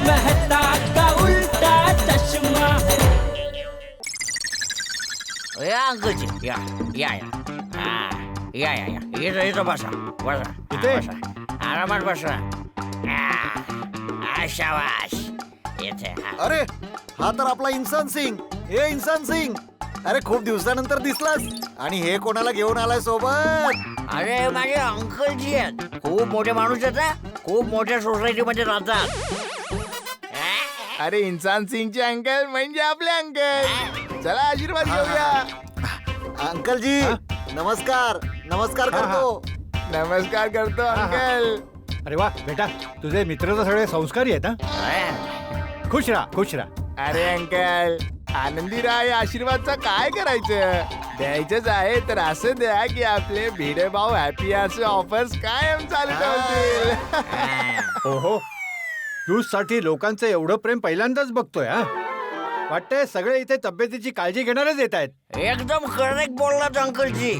मेहता का उल्टा चष्मा. या अंकलजी या या या हा, या या या इथं इथं बसा बसा इथे? बसा आरामात बसा शाबाश इथे हा. अरे हा तर आपला इन्सान सिंग. हे इन्सान सिंग, अरे खूप दिवसानंतर दिसलास. आणि हे कोणाला घेऊन आलाय सोबत? अरे माझे अंकलजी आहेत, खूप मोठे माणूस आहेत हा. खूप मोठ्या सोसायटीमध्ये राहतात. अरे इन्सान सिंगचे अंकल म्हणजे आपले अंकल. चला आशीर्वाद घेऊया. अंकलजी नमस्कार. नमस्कार करतो. नमस्कार करतो अंकल. अरे वा बेटा, तुझे मित्र तर सगळे संस्कारी आहेत हा. खुश राहा खुश राहा. अरे अंकल आनंदी राहा. या आशीर्वादचा काय करायचं, द्यायचंच आहे तर असं द्या की आपले भिडे भाऊ हॅपी असे ऑफर्स कायम चालू ठेवतील. ओहो, ज्यूस साठी लोकांचं एवढं प्रेम पहिल्यांदाच बघतोय हा. वाटतंय सगळे इथे तब्येतीची काळजी घेणारच येत आहेत. एकदम करेक्ट बोललात अंकलजी.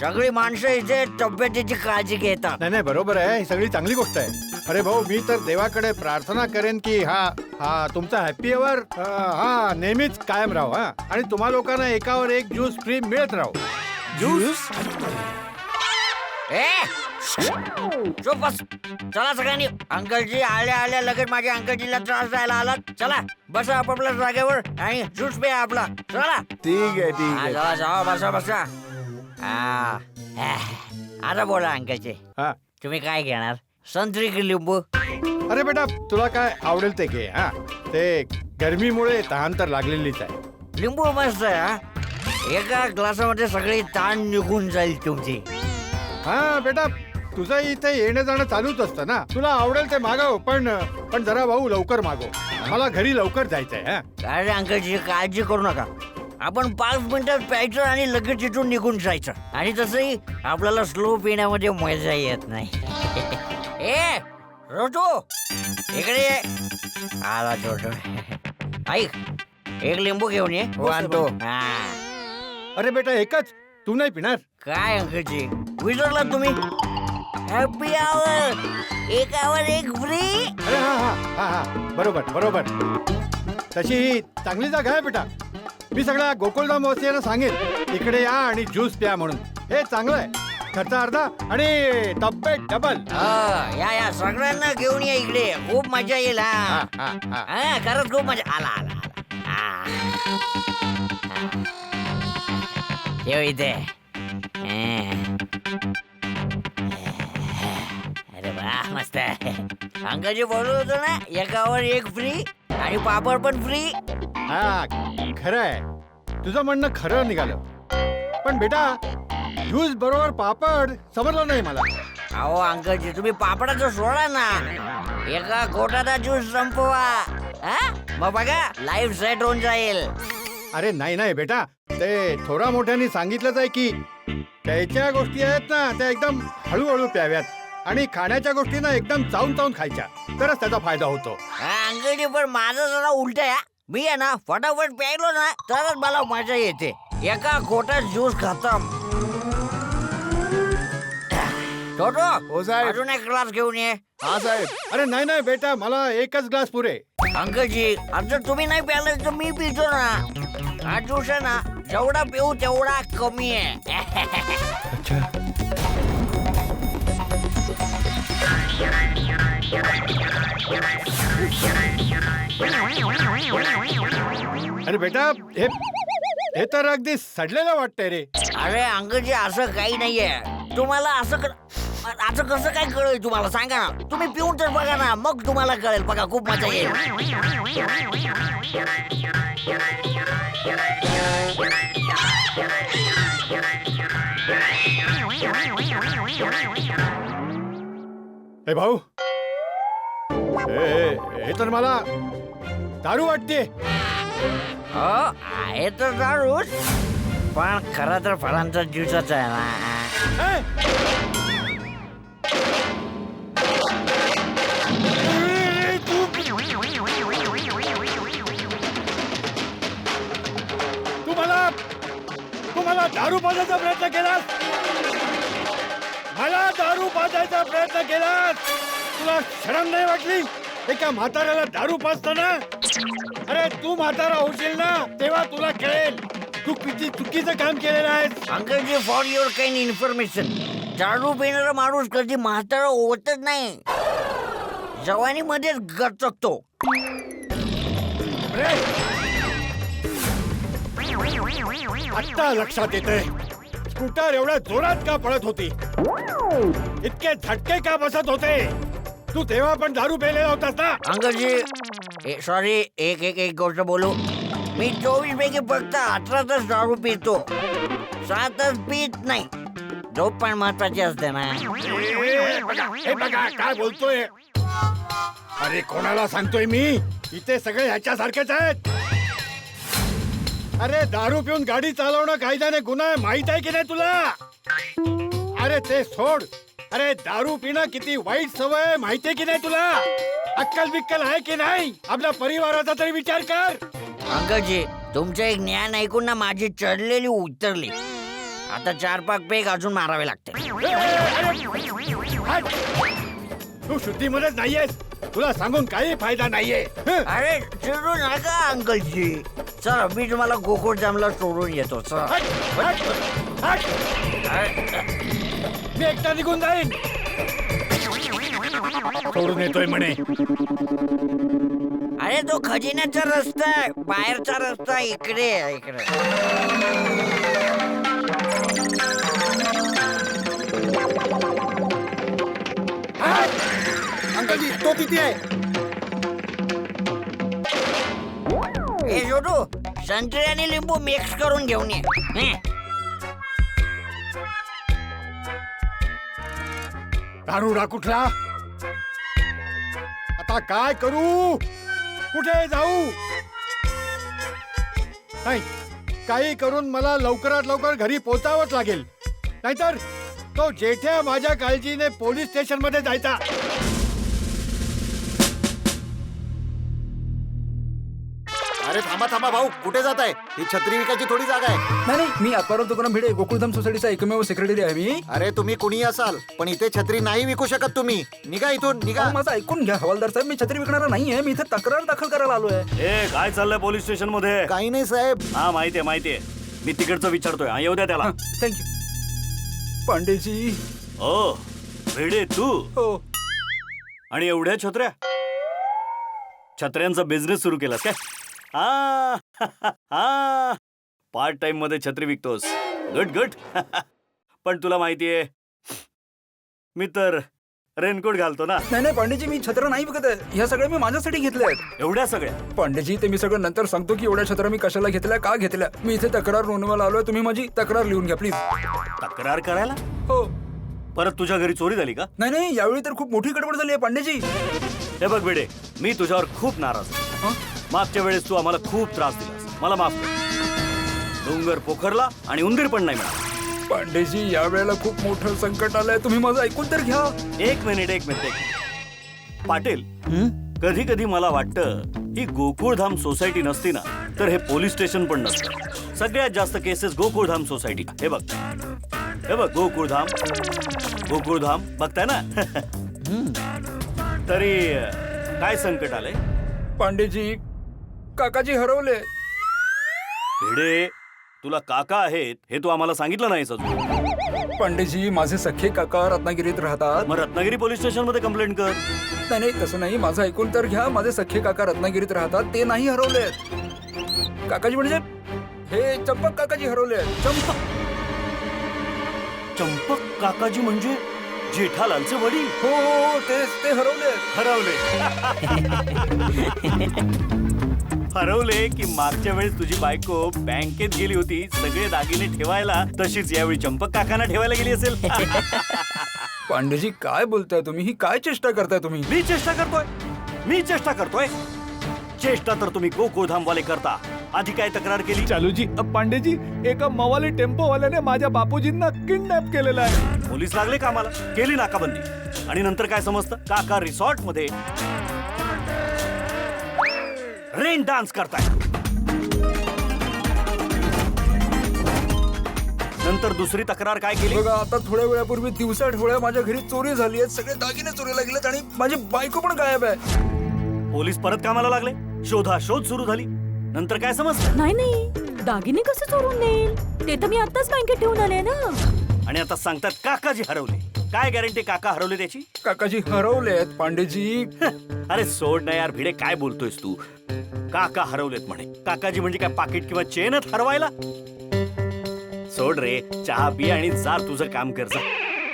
सगळी माणसं इथे तब्येतीची काळजी घेतात. नाही नाही बरोबर आहे, ही सगळी चांगली गोष्ट आहे. अरे भाऊ, मी तर देवाकडे प्रार्थना करेन की हा तुमचा हॅपी अवर हा नेहमीच कायम राहो हा. आणि तुम्हा लोकांना एकावर एक ज्यूस फ्री मिळत राहो. ज्यूस ए चुप बस. चला सगळ्यांनी. अंकलजी आल्या आल्या लगेच माझ्या अंकलजीला त्रास द्यायला आलात. चला बसा आपापल्या जागेवर आणि ज्यूस प्या आपला. चला ठीक आहे ठीक हा, आहे. जावा जावा बसा बसा. हा. आता बोला अंकलजी, हा. तुम्ही काय घेणार, संत्री की लिंबू? अरे बेटा, तुला काय आवडेल ते घे हा. ते गरमीमुळे तहान तर लागलेलीच आहे. लिंबू मस्त आहे हा. एका ग्लासामध्ये सगळी ताण निघून जाईल तुमची. हा बेटा, तुझं इथे येणं जाणं चालूच असतं ना. तुला आवडेल ते मागव, पण जरा भाऊ लवकर मागव. मला घरी लवकर जायचंय हा. अरे अंकलजी काळजी करू नका. आपण 5 मिनिटात प्यायचं आणि लगेच इथून निघून जायचं. आणि तसंही आपल्याला स्लो पिण्यामध्ये मजा येत नाही. ए रोटू इकडे ये. आला छोटू. ऐक, एक लिंबू घेऊन ये. हो, आणतो. हा. अरे बेटा, एकच? तू नाही पिणार? काय अंकलजी विसरलात तुम्ही? हॅपी आवर, एकावर एक फ्री. अरे हा हा हा हा बरोबर बरोबर. तशी ही चांगली जागा आहे बेटा. मी सगळ्या गोकुळधाम वासियांना सांगेन इकडे या आणि ज्यूस प्या म्हणून. हे चांगलं आहे. खर्च अर्धा आणि तब्येत डबल. या या सगळ्यांना घेऊन या इकडे. खूप मजा येईल. हा खरंच खूप मजा. आला आला आला. येऊ इथे. अरे वा मस्त आहे. अंकलजी बोलत होतो ना, एकावर एक फ्री आणि पापड पण फ्री. हा खरं आहे, तुझं म्हणणं खरं निघालं. पण बेटा, ज्यूस बरोबर पापड समजलं नाही मला. अहो अंकलजी, तुम्ही पापडाचं सोडा ना, एका घोटाचा ज्यूस संपवा. मग बघा लाईफ सेट होऊन जाईल. अरे नाही नाही बेटा, ते थोडा मोठ्याने सांगितलंच आहे की प्यायच्या गोष्टी आहेत ना त्या एकदम हळूहळू प्याव्यात आणि खाण्याच्या गोष्टी ना एकदम चावून चावून खायच्या, तरच त्याचा फायदा होतो. अंकलजी पण माझं जरा उलट आहे. मी आहे ना फटाफट प्यायलो ना तरच मला मजा येते. एका घोटात ज्यूस खतम. छोटो, हो साहेब. अजून एक ग्लास घेऊन ये. हा साहेब. अरे नाही नाही बेटा, मला एकच ग्लास पुरे. अंकलजी, आता तुम्ही नाही प्यायला तर मी पितो ना. हा ज्यूस आहे ना, जेवढा पिऊ तेवढा कमी आहे. अरे बेटा, हे तर अगदी सडलेलं वाटतंय रे. अरे अंकलजी, असं काही नाहीये. तुम्हाला असं कसं काय कळेल तुम्हाला, सांगा ना. तुम्ही पिऊन तर बघा ना, मग तुम्हाला कळेल. बघा खूप मजा येईल. हे भाऊ, हे तर मला दारू वाटते. हो आहे तर दारूच, पण खरं तर फळांचा ज्यूसच आहे ना. तुम्हाला दारू पाजायचा प्रयत्न केलास, मला दारू पाजायचा प्रयत्न केलास. तुला शरम नाही वाटली? एका म्हाताऱ्याला दारू पाजताना? अरे तू म्हातारा होशील ना तेव्हा तुला कळेल तू किती चुकीचं काम केलेलं आहेस. अंकलजी, फॉर युअर काइंड इन्फॉर्मेशन, दारू पिणारा माणूस कधी म्हातारा होतच नाही, जवानीमध्येच गचकतो. अरे, आत्ता लक्षात येतंय स्कूटर एवढ्या जोरात का पळत होती, इतके झटके का बसत होते. तू तेव्हा पण दारू पेलेला होतास ना? अंकलजी, सॉरी, एक गोष्ट बोलू. मी 24 पैकी फक्त 18 तास दारू पितो, 7 तास पित नाही. झोप पण महत्वाची असते ना. हे बघा काय बोलतोय. अरे कोणाला सांगतोय मी, इथे सगळे ह्याच्यासारखेच आहेत. अरे दारू पिऊन गाडी चालवणं कायद्याने गुन्हा आहे, माहित आहे की नाही तुला? अरे ते सोड. अरे दारू पिणं किती वाईट सवय आहे, माहितीये की नाही तुला? अक्कल बिक्कल आहे की नाही? आपल्या परिवाराचा तरी विचार कर. अंकलजी, तुमचं एक ज्ञान ऐकून ना माझी चढलेली उतरली. आता 4-5 पेग अजून मारावे लागते. हट. तू शुद्धीमध्येच नाहीयेस, तुला सांगून काही फायदा नाहीये. अरे चिडू नका अंकलजी. चल मी तुम्हाला गोकुळधामला सोडून येतो. चल. हट, हट, हट. मी एकटा निघून जाईन. सोडून येतोय म्हणे. अरे तो खजिन्याचा रस्ता आहे, बाहेरचा रस्ता इकडे आहे, इकडे. अंकलजी तो किती आहे? हे छोटू, संत्री आणि लिंबू मिक्स करून घेऊन ये. हं. दारुडा कुठला? आता काय करू, कुठे जाऊ? नाही, काही करून मला लवकरात लवकर घरी पोचावंच लागेल, नाहीतर तो जेठ्या माझ्या काळजीने पोलीस स्टेशन मध्ये जायचा. अरे थांबा थांबा भाऊ, कुठे जात आहे? ही छत्री विकायची थोडी जागा आहे. नाही नाही, मी आत्माराम तुकाराम भिडे, गोकुळधाम सोसायटीचा एकमेव सेक्रेटरी आहे मी. अरे तुम्ही कुणी असाल, पण इथे छत्री नाही विकू शकत तुम्ही. निघा इथून, निघा. अहो, माझं ऐकून घ्या हवालदार साहेब, मी छत्री विकणारा नाहीये, मी इथे तक्रार दाखल करायला आलोय. ए काय चाललंय पोलीस स्टेशन मध्ये? काही नाही साहेब. हा माहितीये, मी तिकडचं विचारतोय. हा, येऊ द्या त्याला. थँक्यू. पांडेजी. ओ भिडे तू हो. आणि एवढ्या छत्र्यांचा बिझनेस सुरू केलास काय? हा पार्ट टाइम मध्ये छत्री विकतोस. Good good. पण तुला माहितीये मी तर रेनकोट घालतो ना. नाही नाही पांडेजी, मी छत्र नाही विकत आहे, ह्या सगळ्या मी माझ्यासाठी घेतल्या आहेत. एवढ्या सगळ्या? पांडेजी ते मी सगळं नंतर सांगतो की एवढ्या छत्र्या मी कशाला घेतल्या, का घेतल्या. मी इथे तक्रार नोंदवायला आलोय, तुम्ही माझी तक्रार लिहून घ्या प्लीज. तक्रार करायला? हो. परत तुझ्या घरी चोरी झाली का? नाही नाही, यावेळी तर खूप मोठी गडबड झाली आहे पांडेजी. हे बघ भिडे, मी तुझ्यावर खूप नाराज आहे. मागच्या वेळेस तू आम्हाला खूप त्रास दिलास, मला माफ कर. डोंगर पोखरला आणि उंदीर पण नाही मिळाला. पांडेजी यावेळेला खूप मोठं संकट आलंय, तुम्ही माझं ऐकून तर घ्या. एक मिनिट. पाटील, कधी कधी मला वाटतं ही गोकुळधाम सोसायटी नसती ना तर हे पोलीस स्टेशन पण नसतं. सगळ्यात जास्त केसेस गोकुळधाम सोसायटी. हे बघ गोकुळधाम बघताय ना. तरी काय संकट आलंय? पांडेजी काकाजी हरवले. भिडे, तुला काका आहेत हे तू आम्हाला सांगितलं नाहीस अजून. पांडेजी माझे सख्खे काका रत्नागिरीत राहतात. मग रत्नागिरी पोलीस स्टेशन मध्ये कंप्लेंट कर. नाही नाही, तसं नाही, माझं ऐकून तर घ्या. माझे सख्खे काका रत्नागिरीत राहतात, ते नाही हरवले. काकाजी म्हणजे हे चंपक काकाजी हरवले. चंपक काकाजी म्हणजे जेठालालचे वडील? हो हो, ते हरवले. हरवले की मागच्या वेळेस तुझी बायको बँकेत गेली होती सगळे दागिने ठेवायला, तशीच यावेळी चंपक काकांना ठेवायला गेली असेल. पांडेजी काय बोलताय तुम्ही, ही काय चेष्टा करताय तुम्ही? मी चेष्टा करतोय. चेष्टा तर तुम्ही गोकुळधामवाले करता. आधी काय तक्रार केली? चालूजी, पांडेजी, एका मवाली टेम्पोवाल्याने माझ्या बापूजींना किडनॅप केलेलं आहे. पोलीस लागले कामाला, केली नाकाबंदी, आणि नंतर काय समजतं? काका रिसॉर्ट मध्ये रेन डान्स करताय. नंतर दुसरी तक्रार काय केली? बघा, आता थोड्या वेळापूर्वी दिवसा ढवळ्या माझ्या घरी चोरी झाली आहे, सगळे दागिने चोरीला गेलेत आणि माझी बायको पण गायब आहे. पोलीस परत कामाला लागले, शोधाशोध सुरू झाली. नंतर काय समजलं? नाही नाही, दागिने कसे चोरून नेईल? ते तर मी आताच बँकेत ठेवून आले ना. आणि आता सांगतात काकाजी हरवले. काय गॅरंटी काका हरवले त्याची? काकाजी हरवलेत पांडेजी. अरे सोड ना यार भिडे, काय बोलतोयस तू? काका हरवलेत म्हणे. काकाजी म्हणजे काय पाकिट किंवा चेनच हरवायला? सोड रे, चहा पी आणि जा तुझं काम कर जा.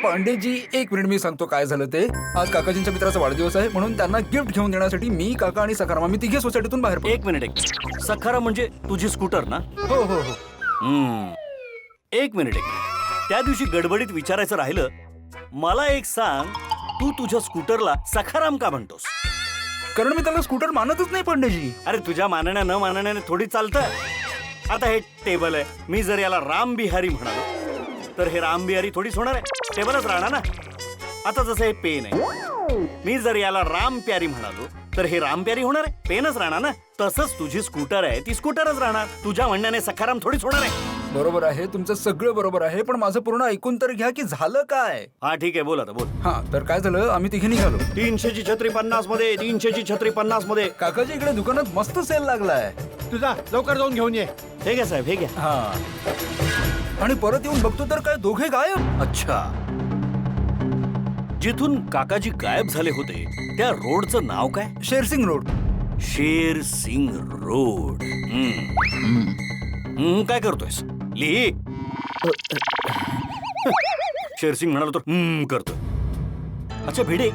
पांडेजी 1 मिनिट, मी सांगतो काय झालं ते. आज काकाजींच्या मित्राचा वाढदिवस आहे म्हणून त्यांना गिफ्ट घेऊन देण्यासाठी मी, काका आणि सखाराम आम्ही तिघे सोसायटीतून बाहेर पडलो. एक मिनिट. सखाराम म्हणजे तुझी स्कूटर ना? हो हो हो. एक मिनिट. त्या दिवशी गडबडीत विचारायचं राहिलं. मला एक सांग, तू तुझ्या स्कूटरला सखाराम का म्हणतोस? कारण मी त्याला स्कूटर मानतच नाही पांडेजी. अरे तुझ्या मानण्या न मानण्याने थोडी चालतं. आता हे टेबल आहे, मी जर याला राम बिहारी म्हणालो तर हे राम बिहारी थोडीच होणार आहे, टेबलच राहणार ना. आता जसं हे पेन आहे, मी जर याला राम प्यारी म्हणालो तर हे राम प्यारी होणार आहे, पेनच राहणार ना. तसंच तुझी स्कूटर आहे ती स्कूटरच राहणार. तुझ्या म्हणण्याने सखाराम थोडीच होणार आहे. बरोबर आहे, तुमचं सगळं बरोबर आहे, पण माझं पूर्ण ऐकून तर घ्या की झालं काय. हा ठीक आहे, बोल आता बोल. हा तर काय झालं, आम्ही तिघे निघालो. 300ची छत्री 50 मध्ये, 300ची छत्री 50 मध्ये. काकाजी इकडे दुकानात मस्त सेल लागलाय. तुझा लवकर जाऊन घेऊन ये. हे घ्या साहेब, हे घ्या. हा आणि परत येऊन बघतो तर काय दोघे गायब. अच्छा, जिथून काकाजी गायब झाले होते त्या रोडचं नाव काय? शेरसिंग रोड. शेर सिंग रोड. काय करतोयस? लिही. शेरसिंग म्हणालो तर करतोय. अच्छा भिडे,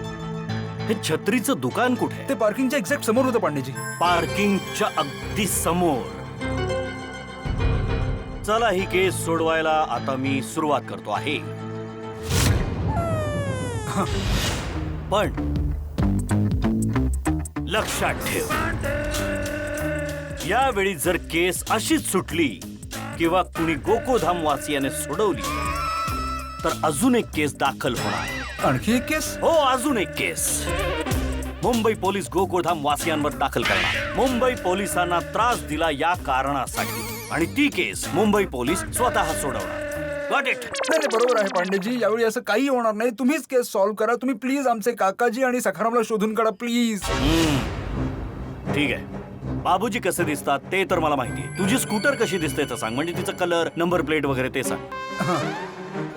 हे छत्रीचं दुकान कुठे आहे? ते पार्किंगच्या एक्झॅक्ट समोर होतं पांडेजी. पार्किंगच्या अगदी समोर. चला, ही केस सोडवायला आता मी सुरुवात करतो आहे. पण लक्षात ठेव, यावेळी जर केस अशीच सुटली किंवा कुणी गोकुळधाम वासियाने सोडवली तर अजून एक केस दाखल होणार. आणखी एक केस? हो, अजून एक केस. मुंबई पोलीस गोकुळधाम वासियांवर दाखल करणार. मुंबई पोलिसांना त्रास दिला या कारणासाठी, आणि ती केस मुंबई पोलीस स्वतः सोडवणार. Got it? नाही, बरोबर आहे पांडेजी, यावेळी असं काही होणार नाही. तुम्हीच केस सॉल्व्ह करा. तुम्ही प्लीज आमचे काकाजी आणि सखारामला शोधून काढा प्लीज. ठीक आहे. बाबूजी कसे दिसतात ते तर मला माहिती. तुझी स्कूटर कशी दिसते तर सांग, म्हणजे तिचं कलर, नंबर प्लेट वगैरे ते सांग.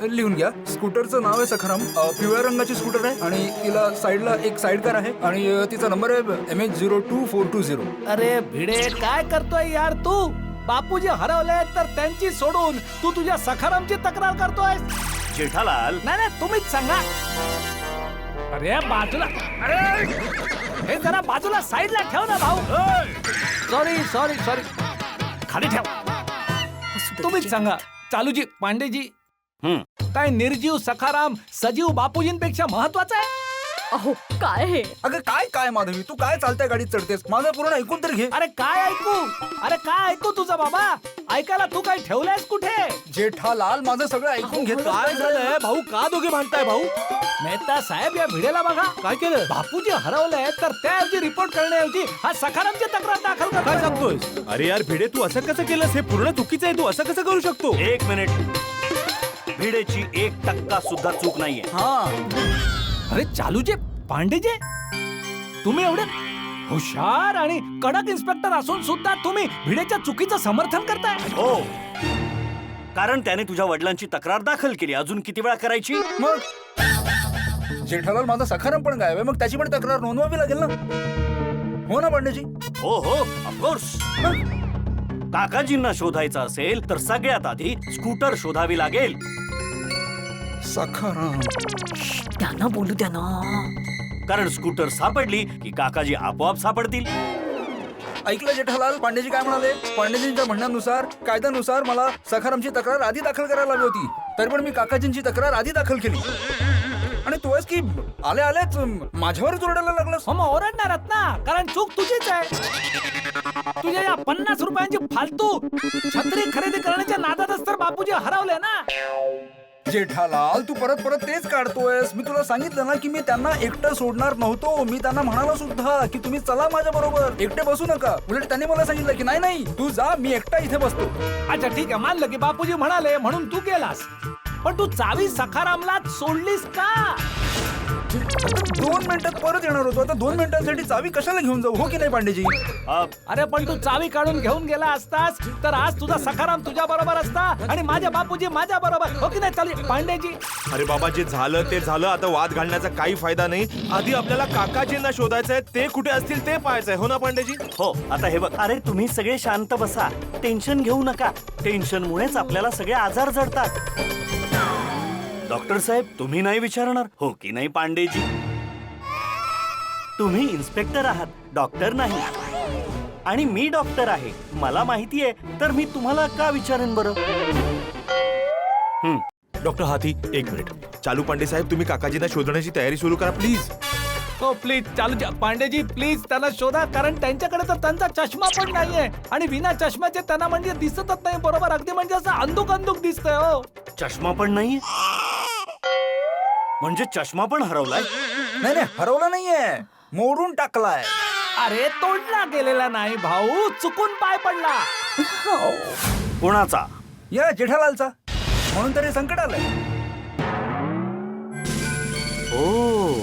लिहून घ्या. स्कूटरचं नाव आहे सखाराम. पिवळ्या रंगाची स्कूटर आहे आणि तिला साईडला एक साईड कार आहे आणि तिचा नंबर आहे MH02420. अरे भिडे, काय करतोय यार तू? बापूजी हरवले तर त्यांची सोडून तू तुझ्या सखारामची तक्रार करतोय. जेठालाल, नाही नाही, तुम्हीच सांगा. अरे बाजूला, अरे हे जरा बाजूला साईडला ठेव ना भाऊ. सॉरी सॉरी सॉरी, खाली ठेव. तुम्हीच सांगा चालूजी, पांडेजी, काय निर्जीव सखाराम सजीव बापूजींपेक्षा महत्वाचा आहे? अहो काय हे? अगं काय काय माधवी, तू काय चालत्या गाडीत चढतेस? माझं पूर्ण ऐकून तर घे. अरे काय ऐकू? अरे काय ऐकू तुझा बाबा? ऐकायला तू काय ठेवलंयस कुठे? जेठालाल, माझं सगळं ऐकून घेत. काय झालंय भाऊ? का दोघे भांडताय भाऊ? मेहता साहेब, या भिडेला बघा काय केलं. बापूजी हरवलंय तर त्याऐवजी रिपोर्ट करण्याऐवजी हा सखारामची तक्रार दाखल करतोय. काय सांगतोयस? अरे यार भिडे, तू असं कसं केलंस? हे पूर्ण चुकीचं आहे. तू असं कसं करू शकतो? एक मिनिट. भिडेची 1% सुद्धा चूक नाहीये. अरे चालूचे, पांडेजे, तुम्ही एवढे हुशार आणि कडक इन्स्पेक्टर असून सुद्धा तुम्ही भिडेच्या चुकीचं समर्थन करताय. हो, कारण त्याने तुझ्या वडिलांची तक्रार दाखल केली. अजून किती वेळा करायची? मग जेठालाल, माझा सखाराम पण गायब आहे, मग त्याची पण तक्रार नोंदवावी लागेल ना. हो ना पांडेजी? हो हो, ऑफकोर्स. काकाजींना शोधायचं असेल तर सगळ्यात आधी स्कूटर शोधावी लागेल. सखाराम, त्यांना बोलू द्या ना. कारण स्कूटर सापडली की काकाजी आपोआप सापडतील. ऐकलं जेठालाल, पांडेजी काय म्हणाले? पांडेजींच्या म्हणण्यानुसार, कायद्यानुसार मला सखारामची तक्रार आधी दाखल करायला हवी होती, तरी पण मी काकाजींची तक्रार आधी दाखल केली. आणि तू आहेस की आले आलेच माझ्यावरच ओरडायला लागलास. हो, मग ओरडणारच ना, कारण चूक तुझीच आहे. तुझ्या या 50 रुपयांची फालतू छत्री खरेदी करण्याच्या नादातच तर बापूजी हरवले ना. जेठालाल, तू परत परत तेच काढतोयस. मी तुला सांगितलं ना की मी त्यांना एकटं सोडणार नव्हतो. मी त्यांना म्हणालो सुद्धा की तुम्ही चला माझ्या बरोबर, एकटे बसू नका. उलट त्यांनी मला सांगितलं की नाही नाही, तू जा, मी एकटा इथे बसतो. अच्छा ठीक आहे, मानलं की बापूजी म्हणाले म्हणून तू गेलास, पण तू चावी सखारामला सोडलीस का? 2 मिनिटात परत येणार होतो. आता 2 मिनिटांसाठी चावी कशाला घेऊन जाऊ, हो की नाही पांडेजी? अरे पण तू चावी काढून घेऊन गेला असतास तर आज तुझा सखाराम तुझ्या बरोबर असता आणि माझे बापूजी माझ्या बरोबर, हो की नाही? चालेल पांडेजी. अरे बाबा, जे झालं ते झालं. आता वाद घालण्याचा काही फायदा नाही. आधी आपल्याला काकाजींना शोधायचंय, ते कुठे असतील ते पाहायचंय, हो ना पांडेजी? हो, आता हे बघ, अरे तुम्ही सगळे शांत बसा, टेन्शन घेऊ नका. टेन्शनमुळेच आपल्याला सगळे आजार जडतात. डॉक्टर साहेब, तुम्ही नाही विचारणार, हो की नाही पांडेजी? तुम्ही इन्स्पेक्टर आहात, डॉक्टर नाही. आणि मी डॉक्टर आहे, मला माहिती आहे, तर मी तुम्हाला का विचारेन बरं? डॉक्टर हाथी, 1 मिनिट. चालू पांडे साहेब, तुम्ही काकाजींना शोधण्याची तयारी सुरू करा प्लीज. हो प्लीज चालू पांडेजी, प्लीज त्यांना शोधा, कारण त्यांच्याकडे तर त्यांचा चष्मा पण नाहीये आणि बिना चष्म्याचे त्यांना म्हणजे दिसतच नाही बरोबर, अगदी म्हणजे असं अंधुक अंधुक दिसतंय. हो, चष्मा पण नाही, म्हणजे चष्मा पण हरवलाय? नाही नाही, हरवला नाहीये, मोडून टाकलाय. अरे तोडला गेलेला नाही भाऊ, चुकून पाय पडला. कोणाचा? या जेठालालचा, म्हणून तरी संकट आलंय. ओ,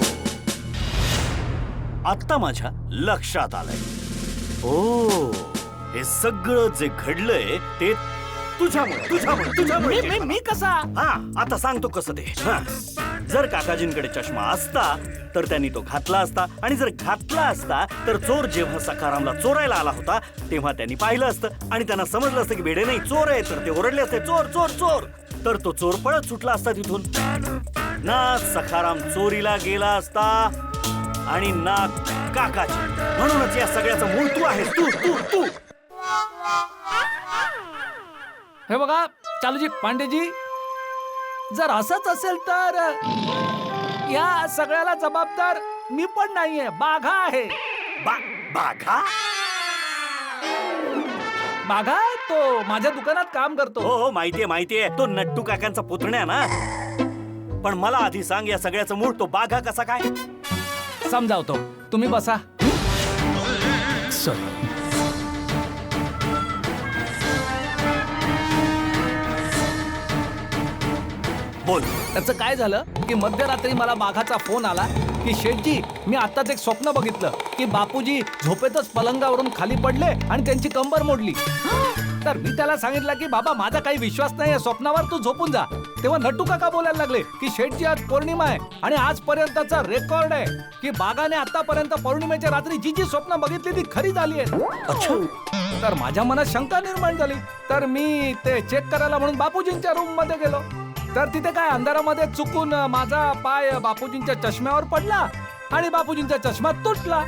आता माझ्या लक्षात आलंय. ओ, हे सगळं जे घडलंय ते तुझ्यामुळे. मी कसा? हा, आता सांगतो कसं ते. हा, जर काकाजींकडे चष्मा असता तर त्यांनी तो घातला असता, आणि जर घातला असता तर चोर जेव्हा सखारामला चोरायला आला होता तेव्हा त्यांनी पाहिलं असतं आणि त्यांना समजलं असतं की भेडे नाही चोर आहे, तर ते ओरडले असते चोर चोर चोर. तर तो चोर पळत सुटला असता तिथून. ना सखाराम चोरीला गेला असता आणि ना काकाजी. म्हणूनच या सगळ्याचं मूळ तू आहेस, तू तू तू. हे बघा चालूजी, पांडेजी, जर असंच असेल तर या सगळ्याला जबाबदार मी पण नाहीये, बाघा आहे. बाघा? बाघा तो माझ्या दुकानात काम करतो. हो हो, माहितीये, तो नट्टू काकांचा पुतण्या ना. पण मला आधी सांग, या सगळ्याचं मूळ तो बाघा कसा काय? समजावतो, तुम्ही बसा. सॉरी. बोल. त्याचं काय झालं की मध्यरात्री मला बाघाचा फोन आला की शेठजी, मी आत्ताच एक स्वप्न बघितलं की बापूजी झोपेतच पलंगावरून खाली पडले आणि त्यांची कंबर मोडली. तर मी त्याला सांगितलं की बाबा, माझा काही विश्वास नाही या स्वप्नावर, तू झोपून जा. तेव्हा नट्टू काका बोलायला लागले की शेठजी, आज पौर्णिमा आहे आणि आजपर्यंतचा रेकॉर्ड आहे की बाघाने आतापर्यंत पौर्णिमेच्या रात्री जी जी स्वप्न बघितली ती खरी झाली आहेत. अच्छा. तर माझ्या मनात शंका निर्माण झाली, तर मी ते चेक करायला म्हणून बापूजींच्या रूम मध्ये गेलो. तर तिथे काय अंधारामध्ये चुकून माझा पाय बापूजींच्या चष्म्यावर पडला आणि बापूजींचा चष्मा तुटला.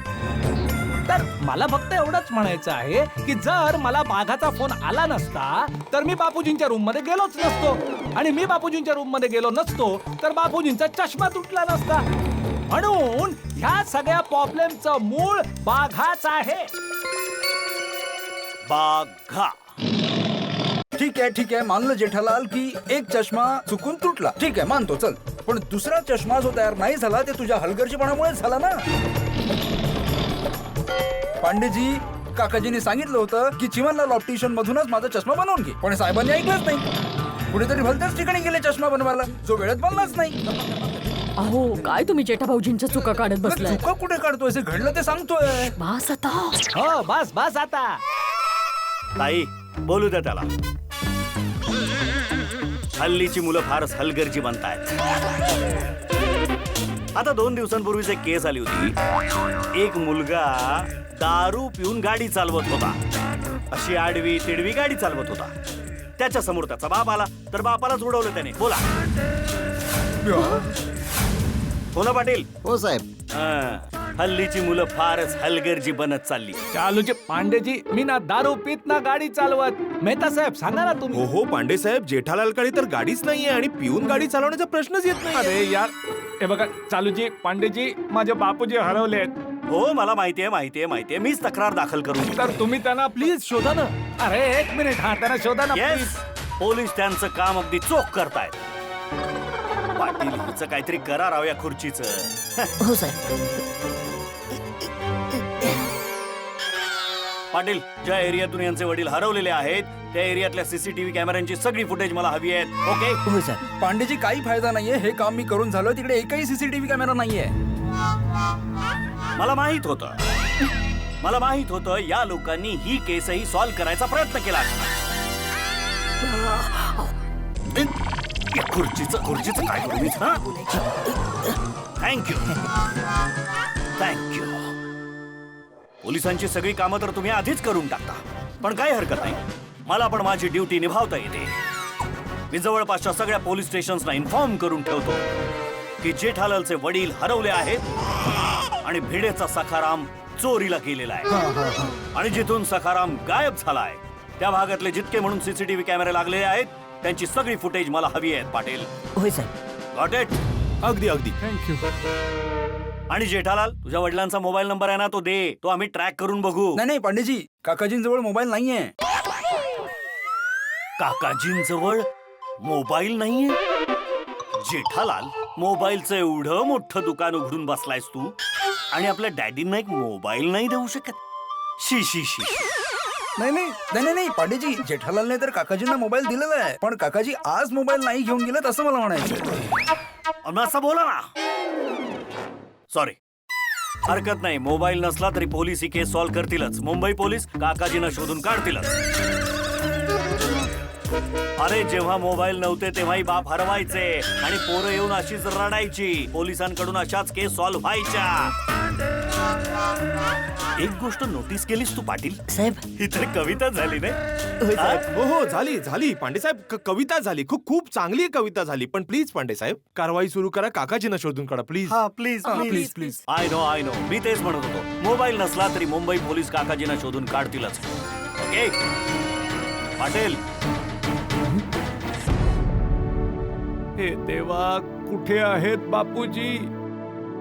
तर मला फक्त एवढंच म्हणायचं आहे की जर मला बाघाचा फोन आला नसता तर मी बापूजींच्या रूम मध्ये गेलोच नसतो, आणि मी बापूजींच्या रूम मध्ये गेलो नसतो तर बापूजींचा चष्मा तुटला नसता. म्हणून ह्या सगळ्या प्रॉब्लेमचं मूळ बाघाच आहे. बाघा. ठीक आहे, मानलं जेठालाल की एक चष्मा चुकून तुटला, ठीक आहे, मानतो, चल. पण दुसरा चष्मा जो तयार नाही झाला ते तुझ्या हलगर्जीपणामुळेच झाला ना. पांडेजी, काकाजीने सांगितलं होतं की चिमनलाल ऑप्टिशियन मधूनच माझा चष्मा बनवून घे, पण साहेबांनी ऐकलंच नाही. कुठेतरी भलत्याच ठिकाणी गेले चष्मा बनवायला, जो वेळेत बनलाच नाही. अहो काय तुम्ही जेठा भाऊजींच्या चुका काढत बसलाय. चुका कुठे काढतोय, जे घडलं ते सांगतोय. बस आता. हो बस बस आता. ताई, बोलू द्या त्याला. हल्लीची मुलं फारच हलगर्जी बनतायत. आता 2 दिवसांपूर्वीच एक केस आली होती. एक मुलगा दारू पिऊन गाडी चालवत होता. अशी आडवी तिडवी गाडी चालवत होता. त्याच्या समोर त्याचा बाप आला, तर बापालाच उडवलं त्याने. बोला. हो ना पाटील? हो साहेब. हल्लीची मुलं फारच हलगर्जी बनत चालली. चालूचे पांडेजी, मी ना दारू पीत ना गाडी चालवत. मेहता साहेब सांगा ना तुम्ही. हो हो पांडे साहेब, जेठालालकडे तर गाडीच नाहीये आणि पिऊन गाडी चालवण्याचा प्रश्नच येत नाही. अरे यार, हे बघा चालूजी, पांडेजी, माझे बापूजी हरवलेत. हो, मला माहितीये, मीच तक्रार दाखल करू. तर तुम्ही त्यांना प्लीज शोधा ना. अरे 1 मिनिट, हा त्यांना शोधा ना येस, प्लीज. पोलीस त्यांचं काम अगदी चोख करतायत. पाटील, हिचं काहीतरी करा राव या खुर्चीचं. हो साहेब. पाटील, ज्या एरियातून यांचे वडील हरवलेले आहेत त्या एरियातल्या सीसीटीव्ही कॅमेऱ्यांची सगळी फुटेज मला हवी आहेत. ओके हो सर. पांडेजी काही फायदा नाहीये, हे काम मी करून झालं. तिकडे एकही सीसीटीव्ही कॅमेरा नाहीये. मला माहित होतं या लोकांनी ही केसही सॉल्व्ह करायचा प्रयत्न केला असणार. खुर्चीचं काय करू मी? थँक्यू. पोलिसांची सगळी कामं तर तुम्ही आधीच करून टाकता, पण काही हरकत नाही. मला पण माझी ड्युटी निभावता येते. मी जवळपासच्या सगळ्या पोलीस स्टेशन्सना इन्फॉर्म करून ठेवतो की जेठालालचे वडील हरवले आहेत आणि भिडेचा सखाराम चोरीला गेलेला आहे. आणि जिथून सखाराम गायब झालाय त्या भागातले जितके म्हणून सीसीटीव्ही कॅमेरे लागलेले आहेत त्यांची सगळी फुटेज मला हवी आहेत पाटील. होय सर. Got it? अगदी अगदी. आणि जेठालाल, तुझ्या वडिलांचा मोबाईल नंबर आहे ना, तो दे. तो आम्ही ट्रॅक करून बघू. नाही पांडेजी, काकाजींजवळ मोबाईल नाहीये. काकाजींजवळ मोबाईल नाहीये? जेठालाल, मोबाईलचं एवढं मोठं दुकान उघडून बसलायस तू आणि आपल्या डॅडींना एक मोबाईल नाही देऊ शकत? शी शी शी. नाही पांडेजी, जेठालालने तर काकाजींना मोबाईल दिलेला आहे, पण काकाजी आज मोबाईल नाही घेऊन गेलेत असं मला म्हणायचं. असं बोला ना. सॉरी, हरकत नाही. मोबाईल नसला तरी पोलीस ही केस सॉल्व्ह करतीलच. मुंबई पोलीस काकाजींना शोधून काढतीलच. अरे जेव्हा मोबाईल नव्हते तेव्हाही बाप हरवायचे आणि पोरं येऊन अशीच रडायची. पोलिसांकडून अशाच केस सॉल्व्ह व्हायच्या. एक गोष्ट नोटीस केलीस तू पाटील? साहेब, ही तर कविता झाली नाही? हो झाली पांडे साहेब. कविता झाली. खूप चांगली कविता झाली. पण प्लीज पांडे साहेब, कारवाई सुरू करा. काकाजींना शोधून काढा प्लीज. प्लीज. I know. मी तेच म्हणत होतो. मोबाईल नसला तरी मुंबई पोलीस काकाजींना शोधून काढतीलच. ओके पाटील. हे देवा, कुठे आहेत बापूजी?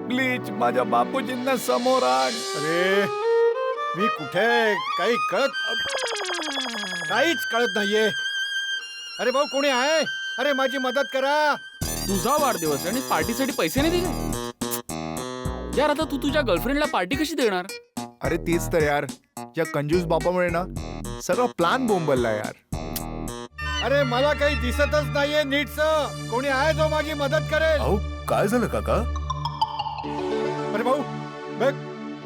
प्लीज माझ्या बापूजींना समोर आण. अरे मी कुठे? काहीच कळत नाहीये. अरे भाऊ, कोणी आहे? अरे माझी मदत करा. तुझा वाढदिवस आणि पार्टीसाठी पैसे नाही दिले यार. आता तू तुझ्या गर्लफ्रेंडला पार्टी कशी देणार? अरे तेच तर यार, या कंजूस बापामुळे ना सगळा प्लॅन बोंबलला यार. अरे मला काही दिसतच नाहीये नीटच. कोणी आहे जो माझी मदत करेल? अहो काय झालं काका? अरे भाऊ बघ,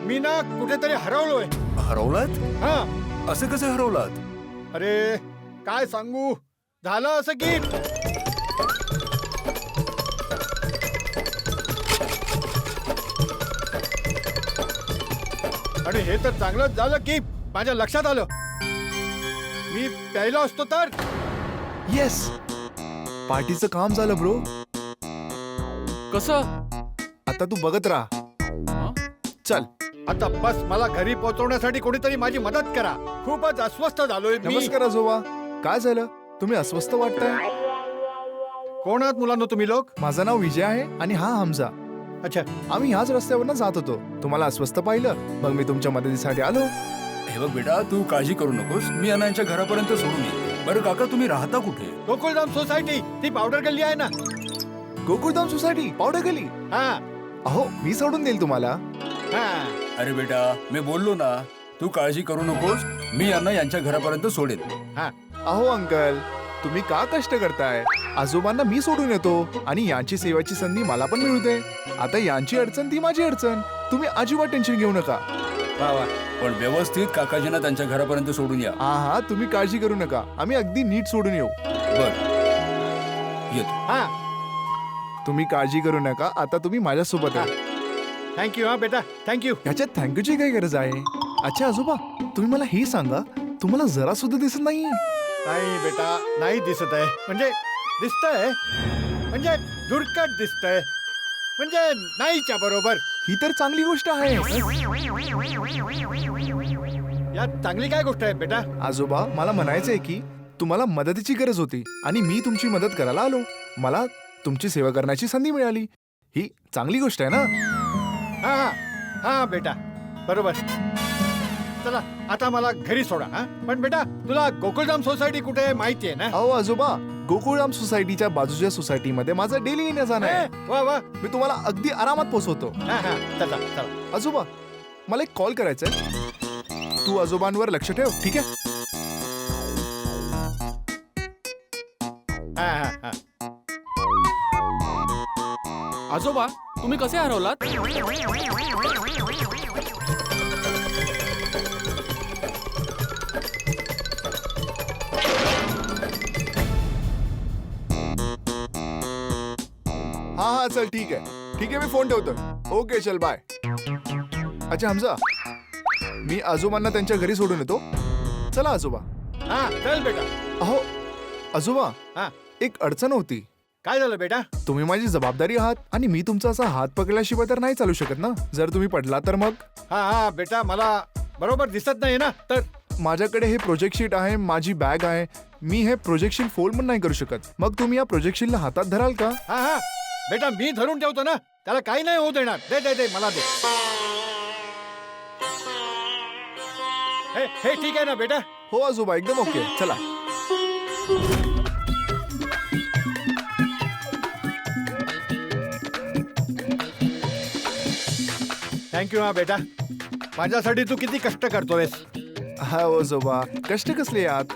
मी ना कुठेतरी हरवलोय. हरवलात? हा. असे कसे हरवलात? अरे काय सांगू, झालं असं की आणि हे तर चांगलंच झालं की माझ्या लक्षात आलं. मी प्यायला असतो तर. येस, पार्टीचं काम झालं ब्रो. कसं? आता तू बघत राहा. चल आता बस, मला घरी पोहोचवण्यासाठी कोणीतरी माझी मदत करा. खूपच अस्वस्थ झालोय मी. नमस्कार आजोबा. काय झालं? तुम्ही अस्वस्थ वाटताय. कोण आहात मुलांनो तुम्ही लोक? माझं नाव विजय आहे आणि हा हमजा. अच्छा, आम्ही ह्याच रस्त्यावरनं जात होतो. तुम्हाला अस्वस्थ पाहिलं, मग मी तुमच्या मदतीसाठी आलो. हे बघ बेटा, तू काळजी करू नकोस. मी यांना यांच्या घरापर्यंत सोडून येईन. बरं काका, तुम्ही राहता कुठे? गोकुळधाम सोसायटी, ती पावडर गल्ली आहे ना. गोकुळधाम सोसायटी, पावडर गली. हा अहो मी सोडून देईल तुम्हाला. हा. अरे बेटा, मी बोललो ना, तू काळजी करू नकोस. मी यांना यांच्या घरापर्यंत सोडेन. हा. अहो अंकल, तुम्ही का कष्ट करताय? आजोबांना मी सोडून येतो आणि यांची सेवाची संधी मला पण मिळू दे. आता यांची अडचण ती माझी अडचण. तुम्ही अजिबात टेन्शन घेऊ नका. वा वा. पण व्यवस्थित काकाजींना त्यांच्या घरापर्यंत सोडून या. हा, तुम्ही काळजी करू नका. आम्ही अगदी नीट सोडून येऊ. बर, येतो. हा. तुम्ही काळजी करू नका. आता तुम्ही माझ्यासोबत आहे. थँक्यू. हा बेटा, थँक्यू. ह्याच्यात थँक्यूची काय गरज आहे? अच्छा आजोबा, तुम्ही मला हे सांगा, तुम्हाला जरा सुद्धा दिसत नाही? नाही बेटा, नाही दिसत आहे. म्हणजे दिसतंय, म्हणजे दुर्कट दिसतंय, म्हणजे नाहीच्या बरोबर. ही तर चांगली गोष्ट आहे. यात चांगली काय गोष्ट आहे बेटा? आजोबा, मला म्हणायचंय की तुम्हाला मदतीची गरज होती आणि मी तुमची मदत करायला आलो. मला तुमची सेवा करण्याची संधी मिळाली. ही चांगली गोष्ट आहे ना? हा हा हा बेटा, बरोबर. चला आता मला घरी सोडा. हा, पण बेटा तुला गोकुळधाम सोसायटी कुठे आहे माहिती आहे ना? अहो आजोबा, गोकुळधाम सोसायटीच्या बाजूच्या सोसायटीमध्ये माझं डेली येण्या जाणं आहे. वा वा. मी तुम्हाला अगदी आरामात पोहोचवतो. हा हा, चला चला. आजोबा, मला एक कॉल करायचा आहे. तू आजोबांवर लक्ष ठेव, ठीक आहे? हा हा हा आजोबा तुम्ही कसे हरवलात? हा हा चल ठीक आहे मी फोन ठेवतो. ओके चल बाय. अच्छा हमजा, मी आजोबांना त्यांच्या घरी सोडून येतो. चला आजोबा. हा चल बेटा. अहो आजोबा, हा एक अडचण होती. काय झालं बेटा? तुम्ही माझी जबाबदारी आहात आणि मी तुमचा असा हात पकडल्याशिवाय तर नाही चालू शकत ना. जर तुम्ही पडला तर मग? हा हा बेटा मला बरोबर दिसत नाही ना, तर माझ्याकडे हे प्रोजेक्ट शीट आहे, माझी बॅग आहे. मी हे प्रोजेक्ट शीट फोल्ड पण नाही करू शकत. मग तुम्ही या प्रोजेक्ट शीटला हातात धराल का? हा हा बेटा मी धरून ठेवतो ना, त्याला काही नाही होऊ देणार. दे दे दे मला दे. हे ठीक आहे ना बेटा? हो आजोबा एकदम ओके. चला. थँक्यू हा बेटा, माझ्यासाठी तू किती कष्ट करतोयस. हा आजोबा, कष्ट कसले यात?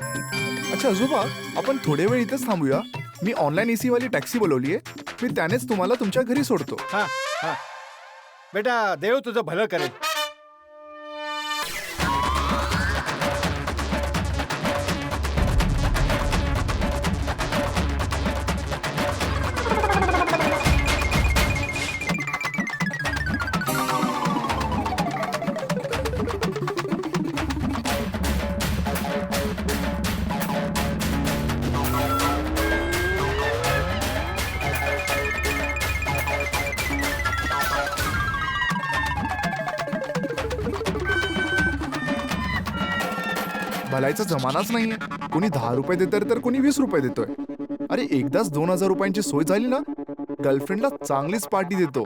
अच्छा आजोबा, आपण थोडे वेळ इथेच थांबूया. मी ऑनलाईन एसी वाली टॅक्सी बोलवलीये. मी त्यानेच तुम्हाला तुमच्या घरी सोडतो. हा हा बेटा, देव तुझं भलं करेल. भलायचा जमानाच नाहीये. कोणी 10 रुपये देतोय तर कोणी 20 रुपये देतोय. अरे एकदाच 2000 रुपयांची सोय झाली ना, गर्लफ्रेंडला चांगलीच पार्टी देतो.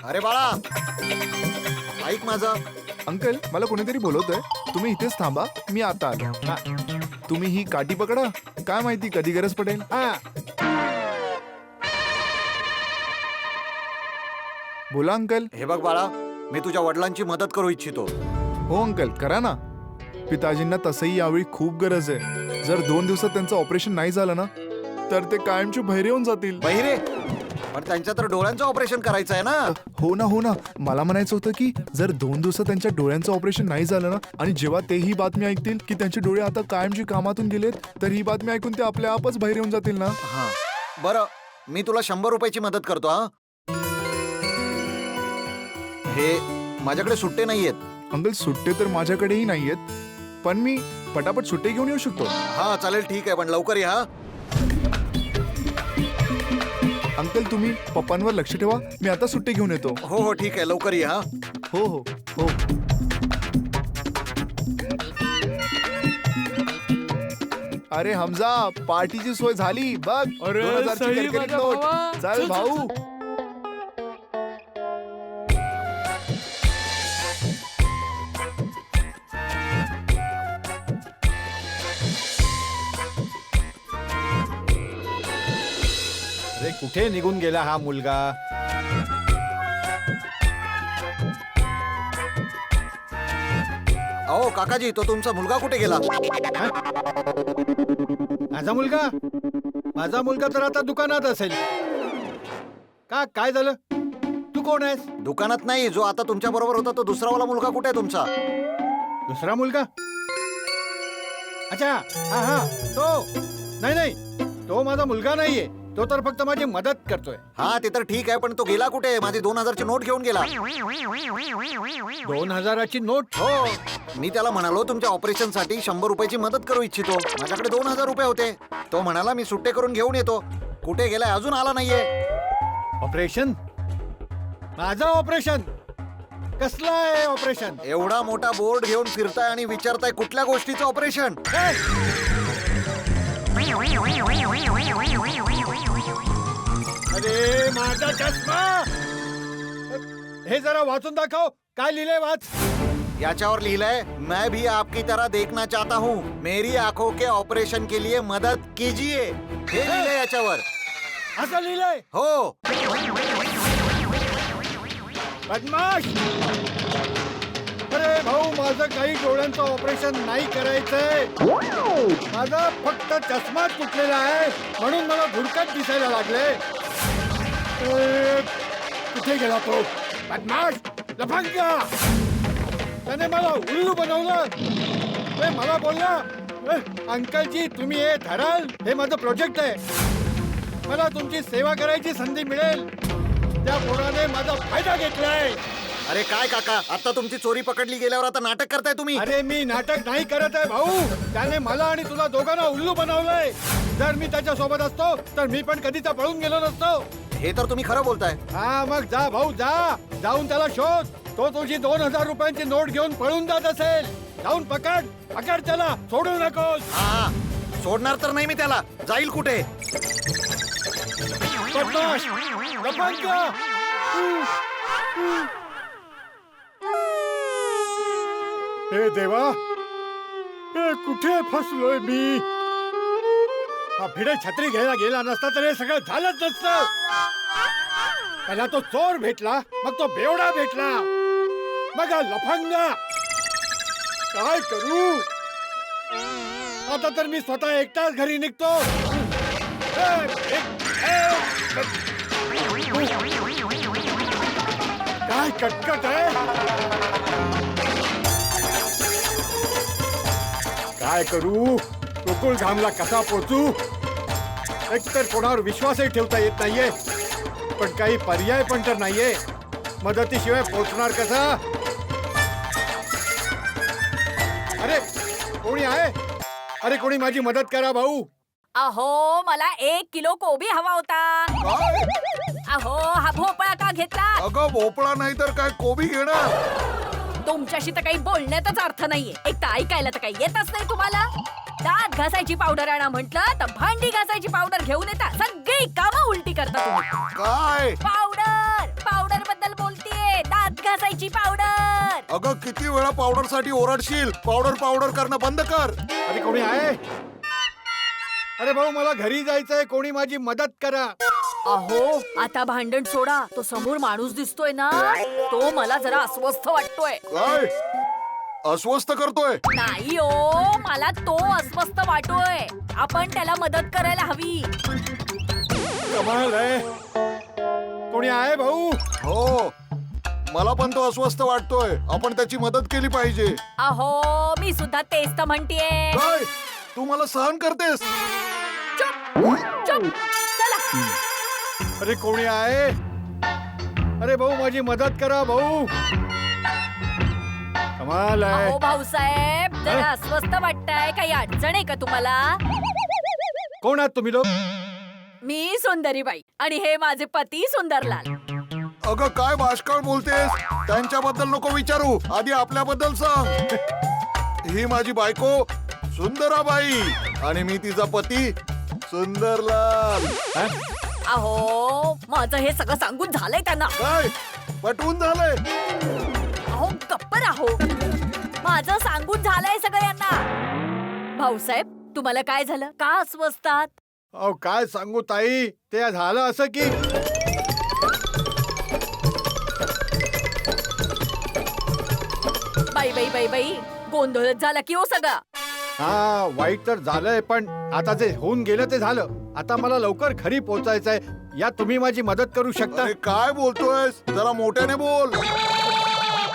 अरे बाळा, ऐक माझं. अंकल, मला कोणीतरी बोलवतोय. तुम्ही इथेच थांबा, मी आता आलो. हा तुम्ही ही काठी पकडा. काय माहिती कधी गरज पडेल. हा बोला अंकल. हे बघ बाळा, मी तुझ्या वडिलांची मदत करू इच्छितो. हो अंकल, करा ना. पिताजींना तसंही यावेळी खूप गरज आहे. जर 2 दिवसात त्यांचं ऑपरेशन नाही झालं ना, तर ते कायमचे बहिरे होऊन जातील. बहिरे? पण त्यांच्या तर डोळ्यांचं ऑपरेशन करायचं आहे ना. हो ना हो ना, मला म्हणायचं होतं की जर 2 दिवसात त्यांच्या डोळ्यांचं ऑपरेशन नाही झालं ना, आणि जेव्हा ते ही बातमी ऐकतील की त्यांचे डोळे आता कायमची कामातून गेलेत, तर ही बातमी ऐकून ते आपल्या आपच बहिरे होऊन जातील ना. हा बरं, मी तुला 100 रुपयाची मदत करतो. हा, हे माझ्याकडे सुट्टे नाहीयेत. अंकल सुट्टे तर माझ्याकडेही नाहीयेत, पण मी पटापट सुट्टे घेऊन येऊ शकतो. हा चालेल, ठीक आहे, पण लवकर या. अंकल तुम्ही पप्पांवर लक्ष ठेवा. मी आता सुट्टे घेऊन येतो. हो हो ठीक आहे, लवकर या. हो हो हो. अरे हमजा, पार्टीची सोय झाली बघ. 2000 ची करकरीत नोट. चल भाऊ. अरे कुठे निघून गेला हा मुलगा? अहो काकाजी, तो तुमचा मुलगा कुठे गेला? माझा मुलगा? माझा मुलगा तर आता दुकानात असेल. का काय झालं? तू कोण आहेस? दुकानात नाही, जो आता तुमच्या बरोबर होता तो दुसरावाला मुलगा कुठे आहे तुमचा? दुसरा मुलगा? अच्छा हा हा, तो नाही नाही, तो माझा मुलगा नाहीये. तो तर फक्त माझी मदत करतोय. हा ते तर ठीक आहे, पण तो गेला कुठे? माझी 2000 ची नोट घेऊन गेला. 2000ची नोट? हो, मी त्याला म्हणालो तुमच्या ऑपरेशन साठी 100 रुपयाची मदत करू इच्छितो. माझ्याकडे 2000 रुपये होते. तो म्हणाला मी सुट्टे करून घेऊन येतो. कुठे गेलाय अजून आला नाहीये. ऑपरेशन? माझं ऑपरेशन? कसलं आहे ऑपरेशन? एवढा मोठा बोर्ड घेऊन फिरताय आणि विचारताय कुठल्या गोष्टीचं ऑपरेशन? अरे माझा चष्मा! हे जरा वाचून दाखव. काय लिहिलंय वाच. याच्यावर लिहिलंय, मैं भी आपकी तरह देखना चाहता हूँ. मेरी आंखों के ऑपरेशन के लिए मदत कीजिए. हे लिहिलंय याच्यावर. असं लिहिलंय? हो. बदमाश! अरे भाऊ माझं काही डोळ्यांचं ऑपरेशन नाही करायचंय. माझा फक्त चष्माच तुटलेला आहे म्हणून मला भुरकत दिसायला लागले. कुठे गेला तो बदमाश लफंगा? त्याने मला उल्लू बनवलं. मला बोलला अंकलजी तुम्ही हे धराल, हे माझं प्रोजेक्ट आहे, मला तुमची सेवा करायची संधी मिळेल. त्या पोराने माझा फायदा घेतलाय. अरे काय काका, आता तुमची चोरी पकडली गेल्यावर आता नाटक करताय तुम्ही? अरे मी नाटक नाही करत आहे भाऊ. त्याने मला आणि तुला दोघांना उल्लू बनवलंय. जर मी त्याच्या सोबत असतो तर मी पण कधीचा पळून गेलो नसतो. हे तर तुम्ही खरं बोलताय. हा मग जा भाऊ जा, जाऊन त्याला शोध. तो तुझी 2000 रुपयांची नोट घेऊन पळून जात असेल. जाऊन पकड पकड त्याला, सोडू नकोस. हा सोडणार तर नाही मी त्याला. जाईल कुठे? बदमाश, लफंगा. हे देवा, हे कुठे फसलोय मी? हा भिडे छत्री घ्यायला गेला नसता तर हे सगळं झालंच नसतं. पहिला तो चोर भेटला, मग तो बेवडा भेटला, मग हा लफंगा. काय करू आता? तर मी स्वतः एकटाच घरी निघतो. काय कटकट आहे? काय करू? गोकुळधामला कसा पोहोचू? एकतर कोणावर विश्वासही ठेवता येत नाहीये, पण काही पर्याय पण तर नाहीये. मदतीशिवाय पोहोचणार कसा? अरे कोणी आहे? अरे कोणी माझी मदत करा भाऊ. अहो मला 1 किलो कोबी हवा होता. अहो हा भोपळा का घेतला? अगं भोपळा नाही तर काय कोबी घेणार? तुमच्याशी तर काही बोलण्यातच अर्थ नाहीये. एक तर ऐकायला तर काही येतच नाही तुम्हाला. दात घासायची पावडर आणा म्हटलं तर भांडी घासायची पावडर घेऊन येता. सगळी कामं उलटी करता तुम्ही. काय? पावडर पावडर बद्दल बोलतीये. दात घासायची पावडर. अगं किती वेळा पावडर साठी ओरडशील? पावडर पावडर करणं बंद कर. अरे कोणी आहे? अरे भाऊ मला घरी जायचंय, कोणी माझी मदत करा. अहो आता भांडण सोडा. तो समोर माणूस दिसतोय ना, तो मला जरा अस्वस्थ वाटतोय. काय अस्वस्थ करतोय? नाही ओ, मला तो अस्वस्थ वाटतोय. आपण त्याला मदत करायला हवी. कमाल आहे. कोणी आहे भाऊ? हो मला पण तो अस्वस्थ वाटतोय. आपण त्याची मदत केली पाहिजे. अहो मी सुद्धा तेच तर म्हणतेय. काय तू मला सहन करतेस? चुप चला. अरे कोणी आहे? अरे भाऊ माझी मदत करा भाऊ. कमाल आहे. अहो भाऊसाहेब जरा अस्वस्थ वाटताय. काही अडचण आहे का तुम्हाला? कोण आहात तुम्ही लोक? मी सुंदरीबाई आणि हे माझे पती सुंदरलाल. अगं काय भाषकाळ बोलतेस? त्यांच्याबद्दल नको विचारू, आधी आपल्याबद्दल सांग. ही माझी बायको सुंदराबाई आणि मी तिचा पती सुंदरलाल. अहो माझं हे सगळं सांगून झालंय त्यांना. काय पटवून झालंय? अहो गप्प राहो. माझं सांगून झालंय सगळं यांना. भाऊसाहेब तुम्हाला काय झालं? का अस्वस्थात? अहो काय सांगू ताई, ते झालं असं की बाई बाई बाई बाई गोंधळच झाला की हो सगळा. हा वाईट तर झालंय, पण आता जे होऊन गेलं ते झालं. आता मला लवकर घरी पोहोचायचंय. या तुम्ही माझी मदत करू शकता? अरे काय बोलतोयस? जरा मोठ्याने बोल.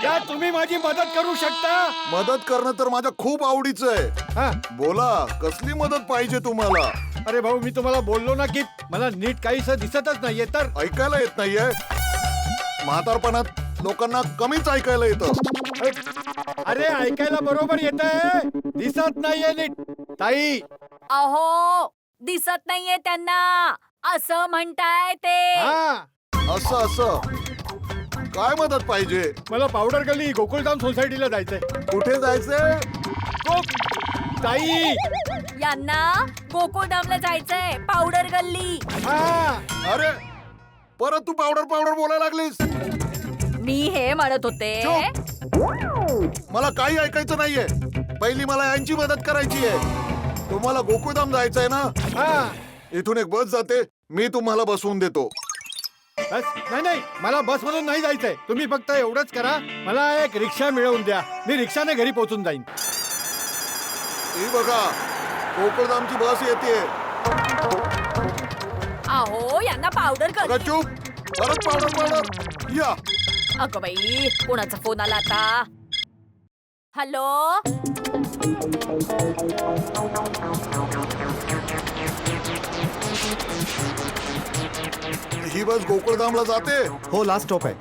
या तुम्ही माझी मदत करू शकता? मदत करणं तर माझ्या खूप आवडीचं आहे. हा बोला कसली मदत पाहिजे तुम्हाला? अरे भाऊ मी तुम्हाला बोललो ना की मला नीट काहीच दिसतच नाहीये. तर ऐकायला येत नाहीये? म्हातारपणात लोकांना कमीच ऐकायला येतं. अरे ऐकायला बरोबर येतंय, दिसत नाहीये नीट. ताई अहो दिसत नाहीये त्यांना असं म्हणताय ते. हा असं असं काय मदत पाहिजे? मला पावडर गली गोकुळधाम सोसायटीला जायचंय. कुठे जायचंय? ताई यांना गोकुळधामला जायचंय. पावडर गल्ली. हा अरे परत तू पावडर पावडर बोलायला लागलीस. मी हे म्हणत होते. मला काही ऐकायचं नाहीये. पहिली मला यांची मदत करायची आहे. तुम्हाला गोकुळधाम जायचंय ना? हा इथून एक बस जाते, मी तुम्हाला बसवून देतो. बस नाही मला बसमधून नाही जायचंय. तुम्ही फक्त एवढंच करा, मला एक रिक्षा मिळवून द्या. मी रिक्षाने घरी पोहोचून जाईन. ही बघा गोकुळधामची बस येते. अहो यांना पावडर कर. चूप, परत पावडर या. अगं बाई कोणाचा फोन आला आता? हॅलो. ही बस गोकुळधामला जाते. हो, लास्ट स्टॉप आहे.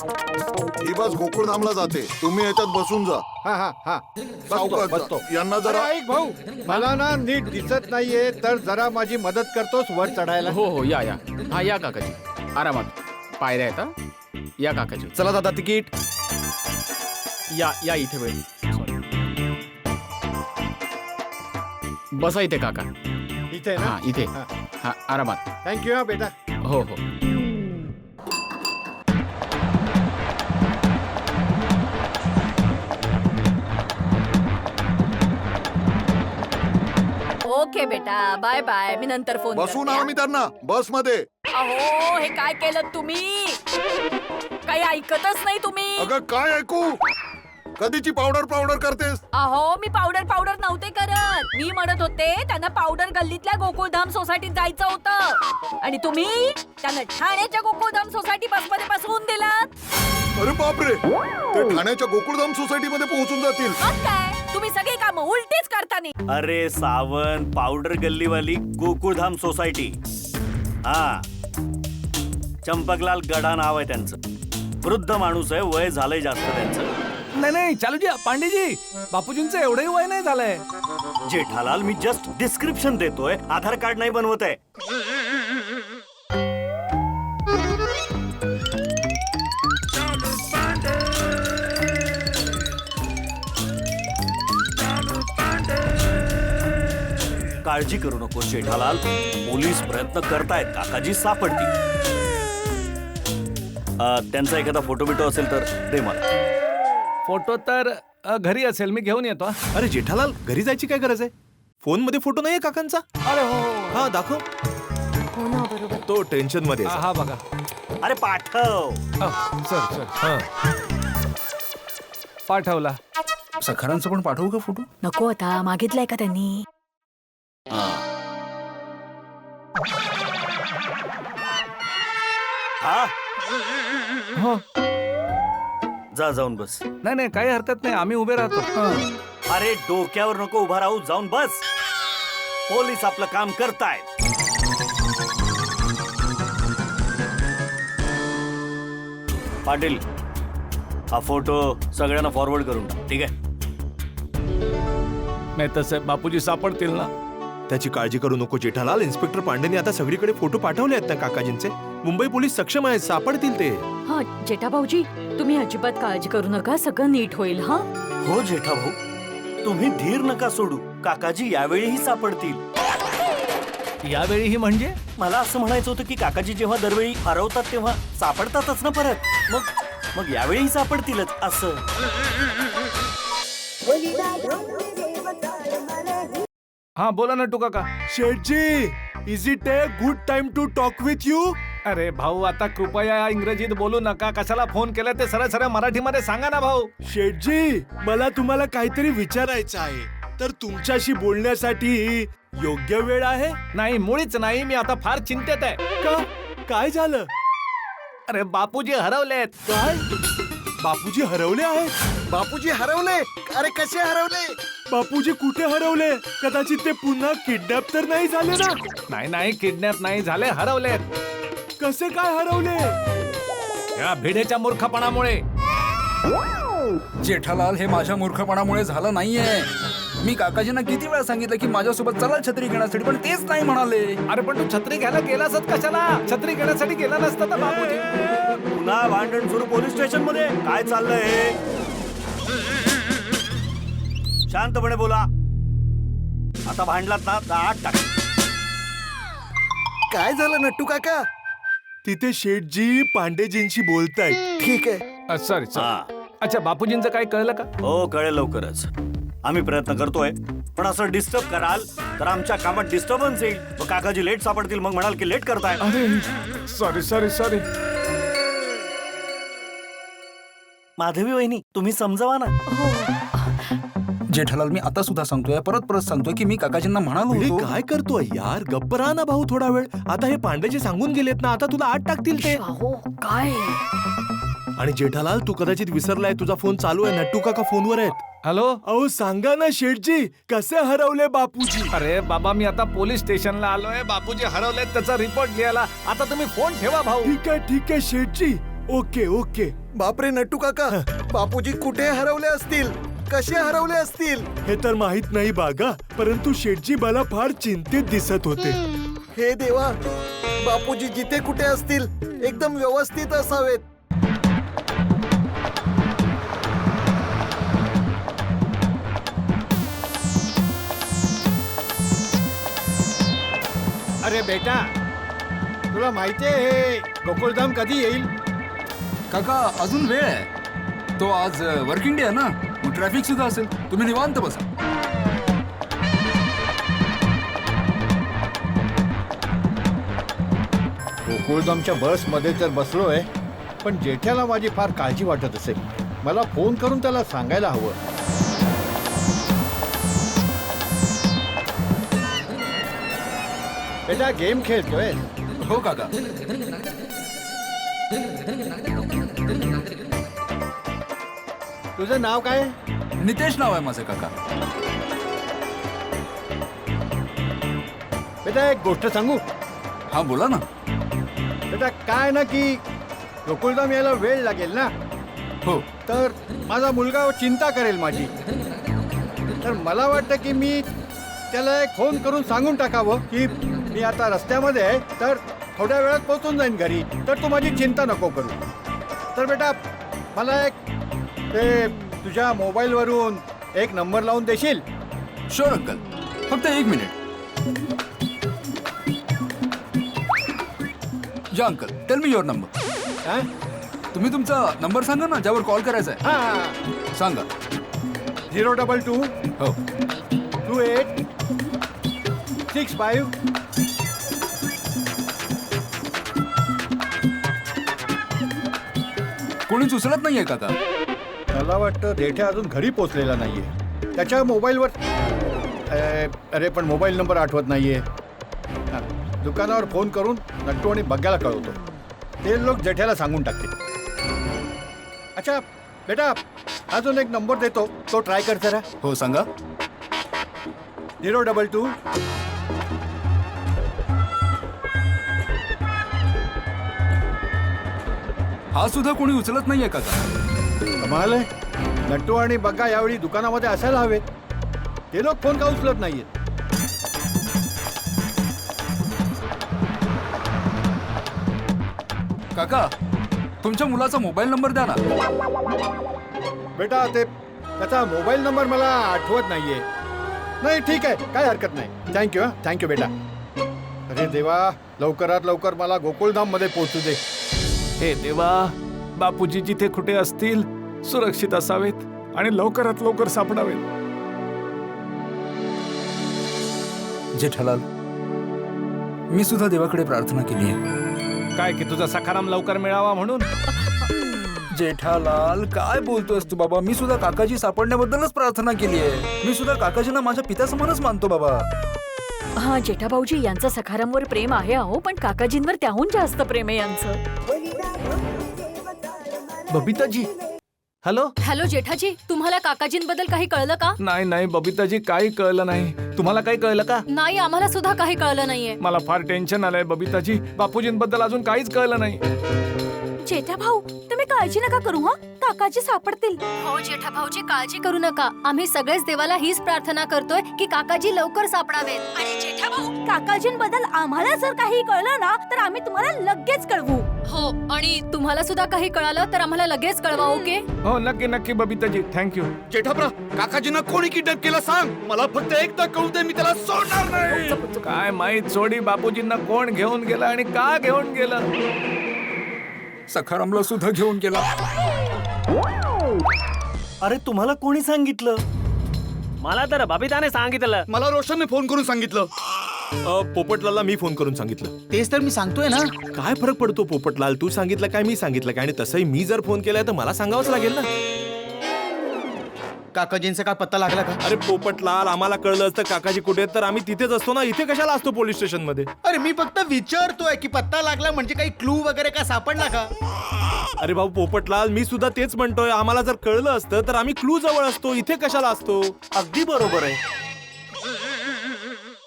ही बस गोकुळधामला जाते. तुम्ही याच्यात बसून जा. हा सावकाश जा. बसतो. यांना जरा जरा ऐक भाऊ, मला ना नीट दिसत नाहीये, तर जरा माझी मदत करतोस वर चढायला? हो हो या या. हा या काकाजी, आरामात. पायऱ्या आहेत हा. या काकाजी. चला दादा तिकीट. या या इथे वेळ. बसा इथे काका. इथे हा ना? इथे. हा आरामात. थँक्यू हा बेटा. हो हो. ओके बेटा, बाय बाय. मी नंतर फोन बसून करते, आहो मी त्यांना बस मध्ये. अहो हे काय केलं तुम्ही? काही ऐकतच नाही तुम्ही. अगं काय ऐकू? कधीची पावडर करतेस? अहो मी पावडर नव्हते करत. मी म्हणत होते त्यांना पावडर गल्लीतल्या गोकुळधाम सोसायटीत जायचं होतं आणि तुम्ही त्यांना ठाण्याच्या गोकुळधाम सोसायटी बसमध्ये बसवून दिलात. अरे बापरे, ते ठाण्याच्या गोकुळधाम सोसायटी मध्ये पोहोचून जातील. मग काय, तुम्ही सगळी कामं उलटीच करतानी. अरे सावंत, पावडर गल्लीवाली गोकुळधाम सोसायटी. हा, चंपकलाल गडा नाव आहे त्यांचं. वृद्ध माणूस आहे, वय झालंय जास्त त्यांचं. नाही चालूजी, पांडेजी, बापूजींचं एवढंही वय नाही झालंय. जेठालाल, मी जस्ट डिस्क्रिप्शन देतोय, आधार कार्ड नाही बनवत आहे. काळजी करू नको जेठालाल, पोलीस प्रयत्न करतायत, काकाजी सापडतील. त्यांचा एखादा फोटो बिटो असेल तर दे मला. फोटो तर घरी असेल, मी घेऊन येतो. अरे जेठालाल, घरी जायची काय गरज आहे? फोन मध्ये फोटो नाहीये काकांचा? अरे हो हा दाखव. हो ना, बरोबर. तो टेन्शन मध्ये आहे. हा बघा. अरे पाठव. सर पाठवला. सखारांचं पण पाठवू का फोटो? नको आता, मागितलंय का त्यांनी? हा, हो. जा जाऊन बस. नाही काही हरकत नाही, आम्ही उभे राहतो. अरे डोक्यावर नको उभा राहू, जाऊन बस. पोलीस आपलं काम करतायत. पाटील, हा फोटो सगळ्यांना फॉरवर्ड करून टाक, ठीक आहे? नाही तसं बापूजी सापडतील ना. त्याची काळजी करू नको जेठालाल. इन्स्पेक्टर पांडेनी आता सगळीकडे फोटो पाठवले आहेत ना काकाजींचे. मुंबई पोलीस सक्षम आहेत, सापडतील ते. हा जेठा भाऊजी, तुम्ही अजिबात काळजी करू नका, सगळं नीट होईल. हा हो जेठा भाऊ, तुम्ही धीर नका सोडू, काकाजी यावेळीही सापडतील. यावेळीही म्हणजे? मला असं म्हणायचं होतं की काकाजी जेव्हा दरवेळी हरवतात तेव्हा सापडतातच ना परत. मग यावेळीही सापडतीलच असं. हा बोला ना टू काका. शेठजी, is it a good time to talk with you? अरे भाऊ, आता कृपया इंग्रजीत बोलू नका. कशाला फोन केला ते सरळ सरळ मराठीमध्ये सांगा ना भाऊ. शेठजी, मला तुम्हाला काहीतरी विचारायचं आहे, तर तुमच्याशी बोलण्यासाठी योग्य वेळ आहे? नाही, मुळीच नाही. मी आता फार चिंतेत आहे. का? काय झालं? अरे बापूजी हरवलेत. काय? बापूजी हरवले आहेत? बापूजी हरवले? अरे कसे हरवले? बापूजी कुठे हरवले? कदाचित ते पुन्हा किडनॅप तर नाही झाले ना? नाही किडनॅप नाही झाले, हरवलेत. कसे काय हरवले? या भिडेच्या मूर्खपणामुळे. जेठालाल, हे माझ्या मूर्खपणामुळे झालं नाहीये. मी काकाजींना किती वेळा सांगितलं की माझ्यासोबत चला छत्री घेण्यासाठी, पण तेच नाही म्हणाले. अरे पण तू छत्री घ्यायला गेलास कशाला? छत्री घेण्यासाठी गेला नसता तर बापूजी. पुन्हा भांडण सुरू पोलीस स्टेशन मध्ये. काय चाललंय हे? शांतपणे बोला. आता भांडलात ना, दाट टाक. काय झालं नट्टू काका? तिथे शेठजी पांडेजींशी बोलतायत. ठीक आहे. सॉरी हा. अच्छा, बापूजींचं काय कळलं का? हो, कळेल लवकरच. आम्ही प्रयत्न करतोय, पण असं डिस्टर्ब कराल तर आमच्या कामात डिस्टर्बन्स येईल. मग काकाजी लेट सापडतील, मग म्हणाल की लेट करताय. अरे सॉरी. माधवी वहिनी तुम्ही समजावा ना. जेठालाल मी आता सुद्धा सांगतोय, परत सांगतोय की मी काकाजींना म्हणालो भिडे होतो. काय करतोय यार, गप्प राहा ना भाऊ थोडा वेळ. आता हे पांडेचे सांगून गेलेत ना, आता तुला आत टाकतील ते. काय आणि जेठालाल तू कदाचित विसरलाय, तुझा फोन चालू आहे, नट्टू काका फोनवर आहेत. हॅलो. अहो सांगा ना शेठजी, कसे हरवले बापूजी? अरे बाबा मी आता पोलीस स्टेशनला आलोय, बापूजी हरवले त्याचा रिपोर्ट घ्यायला. आता तुम्ही फोन ठेवा भाऊ. ठीक आहे शेठजी. ओके. बापरे नट्टू काका, बापूजी कुठे हरवले असतील, कसे हरवले असतील? हे तर माहित नाही बागा, परंतु शेठजी मला फार चिंतित दिसत होते. हे देवा, बापूजी जिथे कुठे असतील एकदम व्यवस्थित असावेत. अरे बेटा, तुला माहितीये हे गोकुळधाम कधी येईल? काका अजून वेळ आहे. तो आज वर्किंग डे आहे ना, मग ट्रॅफिक सुद्धा असेल. तुम्ही निवांत बसा. गोकुळधामच्या बसमध्ये तर बसलोय, पण जेठ्याला माझी फार काळजी वाटत असेल. मला फोन करून त्याला सांगायला हवं. बेटा गेम खेळतोय? हो काका. तुझं नाव काय? नितेश नाव आहे माझं काका. बेटा एक गोष्ट सांगू? हा बोला ना. बेटा काय ना की गोकुळधाम यायला वेळ लागेल ना, हो. तर माझा मुलगा चिंता करेल माझी. तर मला वाटतं की मी त्याला एक फोन करून सांगून टाकावं की मी आता रस्त्यामध्ये आहे, तर थोड्या वेळात पोहोचून जाईन घरी, तर तू माझी चिंता नको करू. तर बेटा मला एक ते तुझ्या मोबाईलवरून एक नंबर लावून देशील? शुअर अंकल, फक्त 1 मिनिट. या uncle, tell me your number. हा तुम्ही तुमचा नंबर सांगा ना, ज्यावर कॉल करायचा आहे. हा सांगा. 022 हो. 28 65. कोणीच उचलत नाहीये काका. मला वाटतं देठ्या अजून घरी पोचलेला नाहीये. त्याच्या मोबाईलवर अरे पण मोबाईल नंबर आठवत नाहीये. हा, दुकानावर फोन करून नट्टू आणि बग्ग्याला कळवतो. ते लोक जेठ्याला सांगून टाकतील. अच्छा बेटा, अजून एक नंबर देतो, तो ट्राय कर जरा. हो सांगा. 022 हा सुद्धा कोणी उचलत नाहीये काका. कमाल आहे. नट्टू आणि बग्गा यावेळी दुकानामध्ये असायला हवेत. ते लोक फोन का उचलत नाहीयेत? काका तुमच्या मुलाचा मोबाईल नंबर द्या ना. बेटा ते त्याचा मोबाईल नंबर मला आठवत नाहीये. नाही ठीक आहे, काय हरकत नाही. थँक्यू बेटा. अरे देवा, लवकरात लवकर मला गोकुळधाम मध्ये पोहोचू दे. हे देवा, बापूजी जिथे कुठे असतील सुरक्षित असावेत आणि लवकरात लवकर सापडावेत. जेठालाल, मी सुद्धा देवाकडे प्रार्थना केली आहे. काय की तुझा सखाराम लवकर मिळावा म्हणून? जेठालाल काय बोलतोयस तू बाबा? मी सुद्धा काकाजी सापडण्याबद्दलच प्रार्थना केली आहे. मी सुद्धा काकाजींना माझ्या पित्यासमानच मानतो बाबा. हा जेठा भाऊजी, यांचं सखारामवर प्रेम आहे अहो, पण काकाजींवर त्याहून जास्त प्रेम आहे यांचं. बबिताजी. हॅलो जेठाजी, तुम्हाला काकाजींबद्दल काही कळलं का? नाही बबिताजी, काही कळलं नाही. तुम्हाला काही कळलं का? नाही, आम्हाला सुद्धा काही कळलं नाहीये. मला फार टेन्शन आलंय बबिताजी. बापूजींबद्दल अजून काहीच कळलं नाही. जेठा भाऊ, तुम्ही काळजी नका करू. हा, काकाजी सापडतील. हो जेठा भाऊजी, काळजी करू नका. आम्ही सगळेच देवाला हीच प्रार्थना करतोय की काकाजी लवकर सापडावेत. आणि जेठा भाऊ, काकाजींबद्दल आम्हाला जर काही कळलं ना, तर आम्ही तुम्हाला लगेच कळवू. हो, आणि तुम्हाला सुद्धा काही कळालं तर आम्हाला लगेच कळवा. ओके? हो नक्की बबिताजी, थँक्यू. जेठाप्रा, काकाजींना कोणी किडनॅप केलं सांग. मला फक्त एकदा कळू दे, मी त्याला सोडणार नाही. काय माहित सोडी बापूजींना कोण घेऊन गेलं आणि का घेऊन गेलं. सखारामला सुद्धा घेऊन गेला. अरे तुम्हाला कोणी सांगितलं? मला तर बबिताने सांगितलं. मला रोशनने फोन करून सांगितलं. पोपटलालला मी फोन करून सांगितलं. तेच तर मी सांगतोय ना. काय फरक पडतो पोपटलाल, तू सांगितलं काय मी सांगितलं काय, आणि तसंही मी जर फोन केलाय तर मला सांगावंच लागेल ना. काकाजींचा काय पत्ता लागला का? अरे पोपटलाल, आम्हाला कळलं असतं काकाजी कुठे आहेत तर आम्ही तिथेच असतो ना. इथे कशाला असतो पोलीस स्टेशन मध्ये? अरे मी फक्त विचारतोय की पत्ता लागला म्हणजे काही क्लू वगैरे का सापडला का? अरे भाऊ पोपटलाल, मी सुद्धा तेच म्हणतोय. आम्हाला जर कळलं असतं तर आम्ही क्लू जवळ असतो, इथे कशाला असतो. अगदी बरोबर आहे.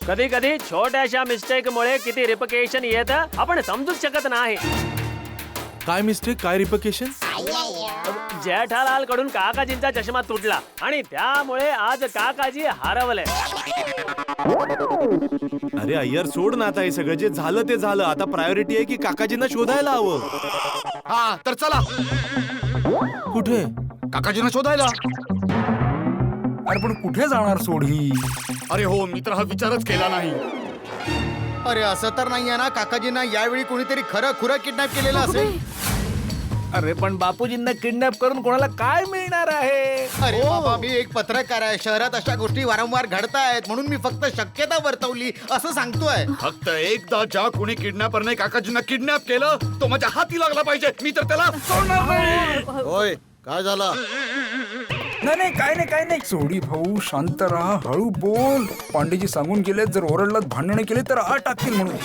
कधी कधी छोट्याशा मिस्टेक मुळे किती रिपकेशन येतं आपण समजूच शकत नाही. काय मिस्टेक, काय रिपकेशन? जेठालाल कडून काकाजींचा चष्मा तुटला आणि त्यामुळे आज काकाजी हरवले. अरे अय्यर, सोड ना आता हे सगळं. जे झालं ते झालं. आता प्रायोरिटी आहे की काकाजींना शोधायला हवं. हा तर चला कुठे? काकाजींना शोधायला. अरे पण कुठे जाणार सोडी? अरे हो, मी तर हा विचारच केला नाही. अरे असं तर नाहीये ना काकाजींना यावेळी कोणीतरी खरं खुरं किडनॅप केलेलं असेल? अरे पण बापूजींना किडनॅप करून कोणाला काय मिळणार आहे? अरे बाबा, मी एक पत्रकार आहे. शहरात अशा गोष्टी वारंवार घडतायत म्हणून मी फक्त शक्यता वर्तवली असं सांगतोय. फक्त एकदा ज्या कोणी किडनॅपरने काकाजींना किडनॅप केलं तो माझ्या हाती लागला पाहिजे. मी तर त्याला सोडणार नाही. होय, काय झालं? नाही काय नाही सोडी भाऊ, शांत राहा, हळू बोल. पांडेजी सांगून गेले जर ओरडलात भांडणे केले तर आत टाकतील म्हणून.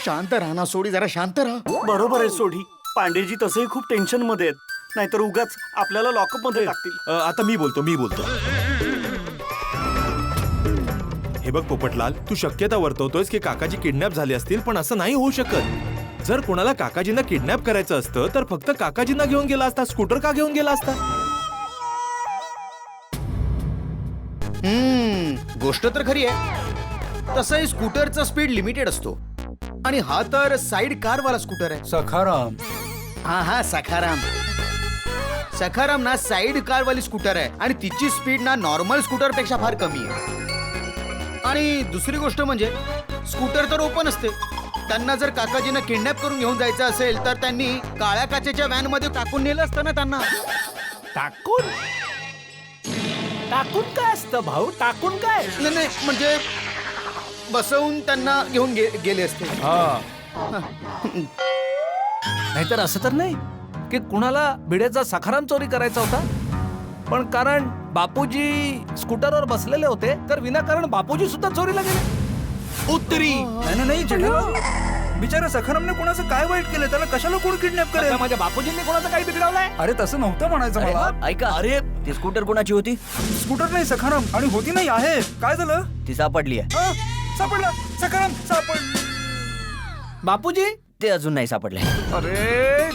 शांत राहा ना सोडी, जरा शांत राहा. बरोबर आहे सोडी. पांडेजी तसंही खूप टेन्शन मध्ये आहेत, नाहीतर उगाच आपल्याला लॉकअप मध्ये टाकतील. आता मी बोलतो. हे बघ पोपटलाल, तू शक्यता वर्तवतोयस की काकाजी किडनॅप झाले असतील, पण असं नाही होऊ शकत. जर कोणाला काकाजींना किडनॅप करायचं असतं तर फक्त काकाजींना घेऊन गेला असता. स्कूटर का घेऊन गेला असता? गोष्ट तर खरी आहे. तसंही स्कूटरचा स्पीड लिमिटेड असतो आणि हा तर साइड कार वाला स्कूटर आहे. सखाराम. हा सखाराम ना साइड कार वाली स्कूटर आहे आणि तिची स्पीड ना नॉर्मल स्कूटर पेक्षा फार कमी आहे. आणि दुसरी गोष्ट म्हणजे स्कूटर तर ओपन असते. त्यांना जर काकाजींना किडनॅप करून घेऊन जायचं असेल तर त्यांनी काळ्या काचेच्या व्हॅन मध्ये टाकून नेलं असतं ना त्यांना. टाकून काय असतं भाऊ? टाकून काय? नाही म्हणजे बसवून त्यांना घेऊन गेले असते. नाहीतर असं तर नाही की कुणाला भिडेचा सखाराम चोरी करायचा होता, पण कारण बापूजी स्कूटरवर बसलेले होते तर विनाकारण बापूजी सुद्धा चोरीला गेले. उत्तरी नाही जेठालाल, बिचारा सखारामने कोणाचं काय वाईट केलं? त्याला कशाला कोण किडनॅप करेल? माझ्या बापूजींनी कोणाचं काही बिघडवलंय? अरे तसं नव्हतं म्हणायचं मला. ऐका, अरे ती स्कूटर कोणाची होती? स्कूटर नाही सखाराम. आणि होती नाही आहे. काय झालं? ती सापडली आहे. सापडला सखाराम, सापड. बापूजी ते अजून नाही सापडले. अरे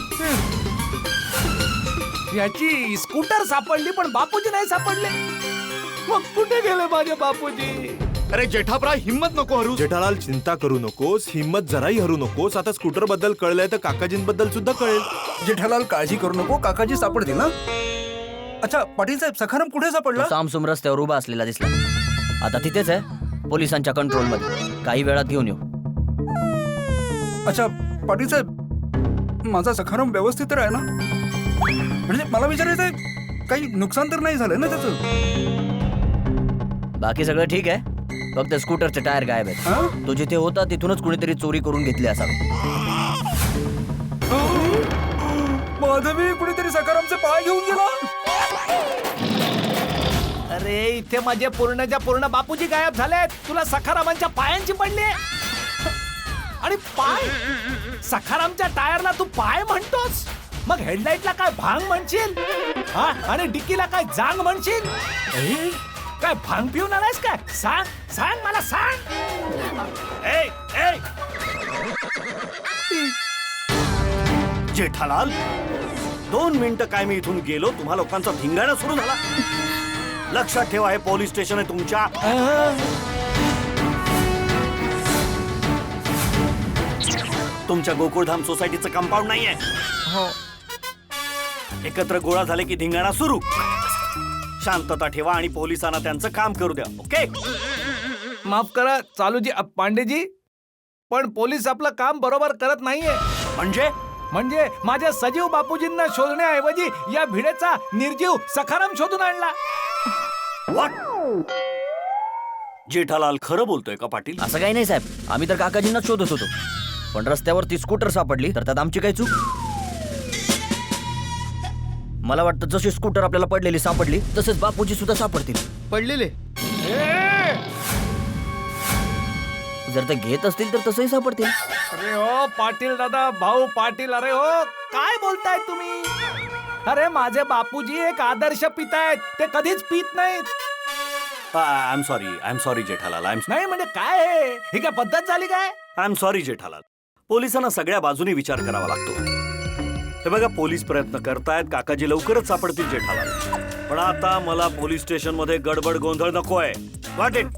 याची स्कूटर सापडली पण बापूजी नाही सापडले. मग कुठे गेले माझे बापूजी? अरे जेठाप्रा, हिम्मत नको हरू. जेठालाल, चिंता करू नकोस, हिम्मत जराही हरू नकोस. आता स्कूटर बद्दल कळलंय तर काकाजींबद्दल सुद्धा कळेल. जेठालाल काळजी करू नको, काकाजी सापडतील ना. अच्छा पाटील साहेब, सखाराम कुठे सापडला? सामसुम रस्त्यावर उभा असलेला दिसला. आता तिथेच आहे, पोलिसांच्या कंट्रोल मध्ये. काही वेळात घेऊन येऊ. अच्छा पाटील साहेब, माझा सखाराम व्यवस्थित आहे ना? म्हणजे मला विचारायचंय, काही नुकसान तर नाही झालं ना त्याचं? बाकी सगळं ठीक आहे, फक्त स्कूटरचे टायर गायब आहेत. तो जिथे होता तिथूनच कुणीतरी चोरी करून घेतली असावी. माधवी, कुणीतरी सखारामचे पाय घेऊन गेला. अरे इथे माझे पूर्णच्या पूर्ण बापूजी गायब झालेत. तुला सखारामांच्या पायांची पडली आणि पाय? सखारामच्या टायरला तू पाय म्हणतोस? मग हेडलाईटला काय भांग म्हणशील? आणि डिक्कीला काय जांग म्हणशील? काय भांग पिऊन आलायस काय? सांग मला सांग. जेठालाल, 2 मिनिटं काय मी इथून गेलो, तुम्हा लोकांचा धिंगाणा सुरू झाला. लक्षात ठेवा, हे पोलीस स्टेशन आहे तुमच्या. तुमच्या गोकुळधाम सोसायटीचं कंपाऊंड नाहीये. एकत्र गोळा झाले की धिंगाणा सुरू. शांतता ठेवा आणि पोलिसांना त्यांचं काम करू द्या. ओके? माफ करा चालूजी, पांडेजी, पण पोलीस आपलं काम बरोबर करत नाहीये. म्हणजे माझ्या सजीव बापूजींना शोधण्याऐवजी या भिडेचा निर्जीव सखाराम शोधून आणला. जेठालाल खरं बोलतोय का पाटील? असं काही नाही साहेब, आम्ही तर काकाजींना शोधत होतो, पण रस्त्यावर ती स्कूटर सापडली तर त्यात आमची काही चूक. मला वाटतं जशी स्कूटर आपल्याला पडलेली सापडली तसेच बापूजी सुद्धा सापडतील. पडलेले जर ते घेत असतील तर तसंही सापडतील. अरे हो पाटील दादा, भाऊ पाटील, अरे हो काय बोलताय तुम्ही? अरे माझे बापूजी एक आदर्श पितायत, ते कधीच पित नाहीत. I am sorry Jethalal. नाही म्हणजे काय ही काय पद्धत झाली काय? I am sorry Jethalal. पोलिसांना सगळ्या बाजूनी विचार करावा लागतो. हे बघा, पोलीस प्रयत्न करतायत, काकाजी लवकरच सापडतील जेठालाल. पण आता मला पोलीस स्टेशन मध्ये गडबड गोंधळ नकोय. Got it?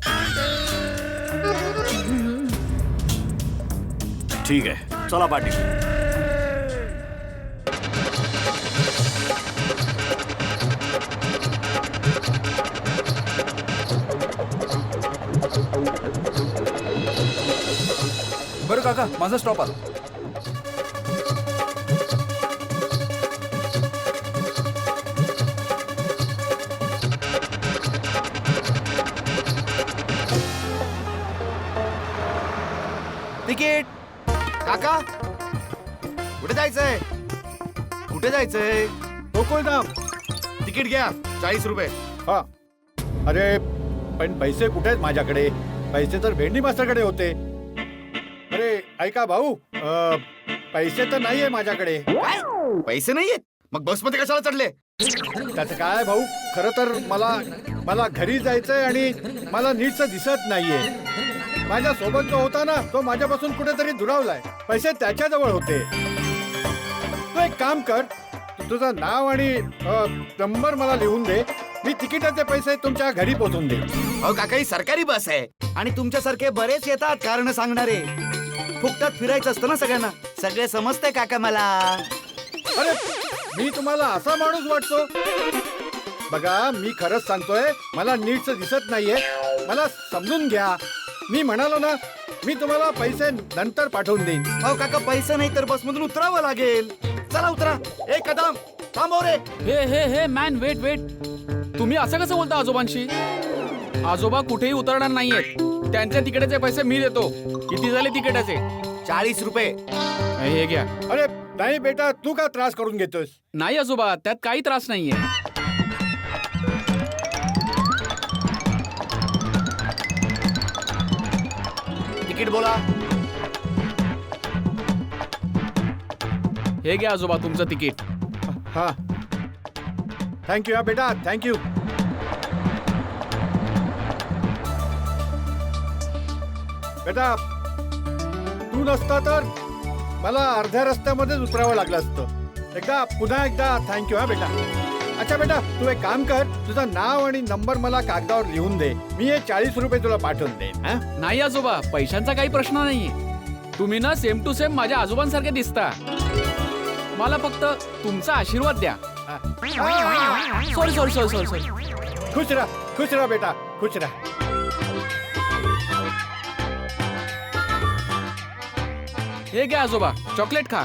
ठीक आहे, चला पाटील. बरं काका, माझा स्टॉप आला. तिकीट. काका कुठे जायचंय? कुठे जायचंय? गोकुळधाम. तिकीट घ्या, 40 रुपये. हा. अरे पण पैसे कुठे आहेत माझ्याकडे? पैसे तर भेंडी मास्तरकडे होते. अरे ऐका भाऊ, पैसे तर नाहीये माझ्याकडे. काय पैसे नाहीयेत? मग बसमध्ये कशाला चढले? त्याचं काय भाऊ, खरं तर मला घरी जायचंय आणि मला नीटचं दिसत नाहीये. माझ्या सोबत जो होता ना, तो माझ्यापासून कुठेतरी दुरावलाय. पैसे त्याच्याजवळ होते. तू एक काम कर, तुझं नाव आणि नंबर मला लिहून दे. मी तिकिटाचे पैसे तुमच्या घरी पोहोचून दे. अहो काका, ही सरकारी बस आहे आणि तुमच्यासारखे बरेच येतात कारण सांगणारे. फुकटात फिरायचं असतं ना सगळ्यांना. सगळे समजते काका मला. अरे मी तुम्हाला असा माणूस वाटतो? बघा, मी खरंच सांगतोय, मला नीटचं दिसत नाहीये. मला समजून घ्या. मी म्हणालो ना, मी तुम्हाला पैसे नंतर पाठवून देईन. अहो काका, पैसे नाही तर बसमधून उतरावं लागेल. चला उतरा. एक कदम थांबव रे. हे मॅन, वेट. तुम्ही असं कसं बोलता आजोबांशी? आजोबा कुठेही उतरणार नाहीयेत. त्यांच्या तिकिटाचे पैसे मी देतो. किती झाले तिकिटाचे? 40 रुपये. हे घ्या. अरे नाही बेटा, तू का त्रास करून घेतोस? नाही आजोबा, त्यात काही त्रास नाहीये. तिकीट बोला. हे घ्या आजोबा तुमचं तिकीट. हा, थँक्यू हा बेटा, थँक्यू. बेटा, तू नसता तर मला अर्ध्या रस्त्यामध्येच उतरावं लागलं असतं. पुन्हा एकदा थँक्यू हा बेटा. अच्छा बेटा, तू एक काम कर, तुझं नाव आणि नंबर मला कागदावर लिहून दे. मी हे 40 रुपये तुला पाठवून देईन. नाही आजोबा, पैशांचा काही प्रश्न नाहीये. तुम्ही ना सेम टू सेम माझ्या आजोबांसारखे दिसता. मला फक्त तुमचा आशीर्वाद द्या. सॉरी. खुश राहा बेटा, खुश राहा. हे घ्या आजोबा, चॉकलेट खा.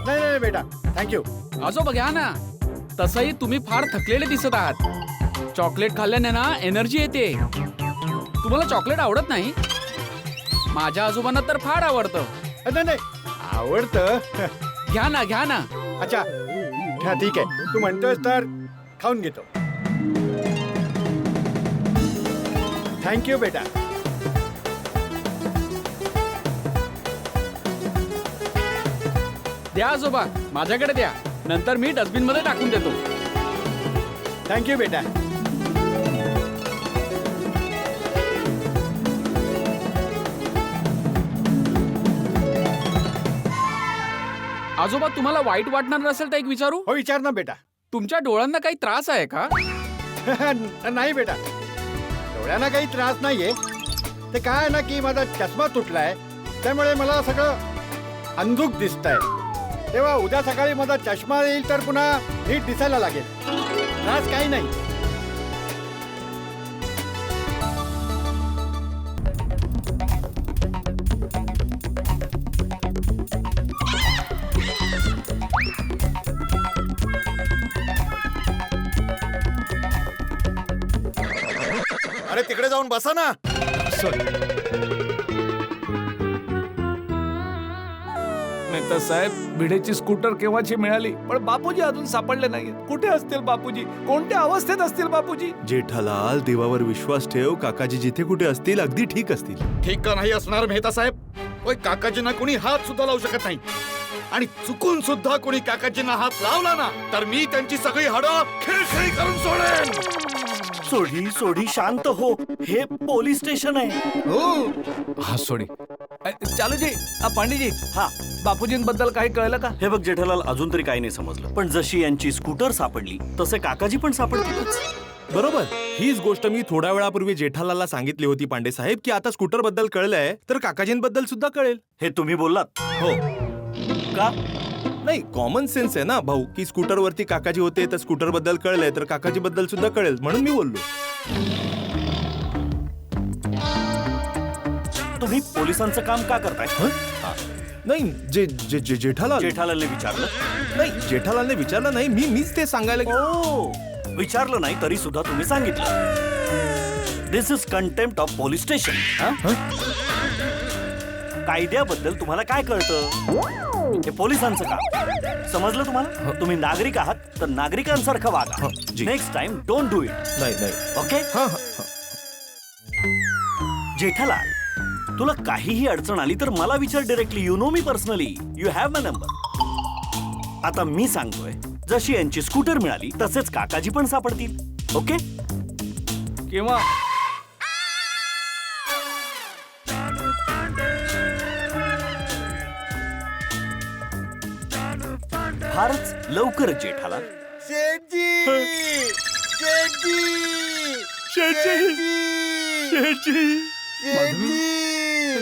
नाही बेटा, थँक्यू. आजोबा घ्या ना. तसंही तुम्ही फार थकलेले दिसत आहात. चॉकलेट खाल्ल्याने ना एनर्जी येते. तुम्हाला चॉकलेट आवडत नाही? माझ्या आजोबांना तर फार आवडतं. नाही आवडतं. घ्या ना. अच्छा ठीक आहे, तू म्हणतोस तर खाऊन घेतो. थँक्यू बेटा. द्या आजोबा, माझ्याकडे द्या. नंतर मी डस्टबिन मध्ये टाकून देतो. थँक्यू बेटा. आजोबा, तुम्हाला वाईट वाटणार नसेल तर एक विचारू? हो, विचार ना बेटा. तुमच्या डोळ्यांना काही त्रास आहे का? नाही बेटा, डोळ्यांना काही त्रास नाहीये. ते काय आहे ना की माझा चष्मा तुटलाय, त्यामुळे मला सगळं अंधुक दिसतंय. तेव्हा उद्या सकाळी माझा चष्मा येईल तर पुन्हा नीट दिसायला लागेल. त्रास काही नाही. तिकडे जाऊन बसा ना. मेहता साहेब भिडेची स्कूटर केव्हाची मिळाली पण बापूजी अजून सापडले नाहीये. कुठे असतील बापूजी? कोणत्या अवस्थेत असतील बापूजी? जेठालाल, देवावर विश्वास ठेव. काकाजी जिथे कुठे असतील अगदी ठीक असतील. ठीक का नाही असणार मेहता साहेब? होय, काकाजींना कोणी हात सुद्धा लावू शकत नाही. आणि चुकून सुद्धा कोणी काकाजींना हात लावला ना तर मी त्यांची सगळी हाडं खिळखिळी करून सोडेन. सोढी सोढी शांत हो, हे पोलीस स्टेशन आहे. हा सोडी. चालूजी, पांडेजी, हा, बापूजींबद्दल काही कळलं का? हे बघ जेठालाल, अजून तरी काही नाही समजलं, पण जशी यांची स्कूटर सापडली तसे काकाजी पण सापडतीलच. बरोबर. हीच गोष्ट मी थोड्या वेळापूर्वी जेठालालला सांगितली होती पांडे साहेब, की आता स्कूटर बद्दल कळलंय तर काकाजींबद्दल सुद्धा कळेल. हे तुम्ही बोललात? हो. का? नाही, कॉमन सेन्स आहे ना भाऊ, की स्कूटर वरती काकाजी होते तर स्कूटर बद्दल कळलंय तर काकाजी बद्दल सुद्धा कळेल, म्हणून मी बोललो. तुम्ही पोलिसांचं काम का करताय? नाही, जेठालाल जेठालालने विचारलं? नाही, जेठालालने विचारलं नाही, मीच ते सांगायला ओ, विचारलं नाही तरी सुद्धा तुम्ही सांगितलं. This is contempt of police station. कायद्याबद्दल तुम्हाला काय कळतं? हे पोलिसांचं काम. समजलं तुम्हाला? तुम्ही नागरिक आहात तर नागरिकांसारखं वागा. Next time don't do it. नाही. ओके? जेठालाल, तुला काहीही अडचण आली तर मला विचार directly. You know me personally. You have my number. आता मी सांगतोय, जशी यांची स्कूटर मिळाली तसेच काकाजी पण सापडतील. ओके? किंवा फारच लवकर जेठालाल.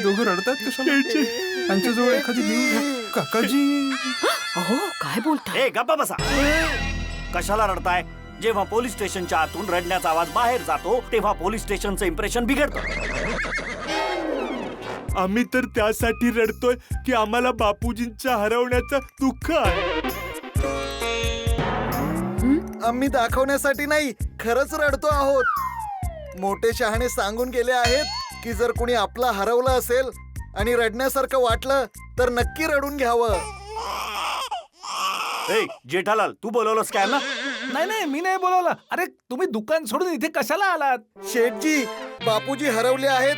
दोघं रडतात कशाला? त्यांच्याजवळ एखादी न्यूज. काकाजी, अहो काय बोलता? ए, गप्पा बसा. कशाला रडताय? जेव्हा पोलीस स्टेशनच्या आतून रडण्याचा आवाज बाहेर जातो तेव्हा पोलीस स्टेशनचं इम्प्रेशन बिघडतं. आम्ही तर त्यासाठी रडतोय की आम्हाला बापूजींच्या हरवण्याचं दुःख आहे. आम्ही दाखवण्यासाठी नाही, खरंच रडतो आहोत. मोठे शहाणे सांगून गेले आहेत की जर कुणी आपला हरवलं असेल आणि रडण्यासारखं वाटलं तर नक्की रडून घ्यावं. ए, जेठालाल, तू बोलवलंस काय ना? नाही, मी नाही बोलवलं. अरे तुम्ही दुकान सोडून इथे कशाला आलात? शेठजी, बापूजी हरवले आहेत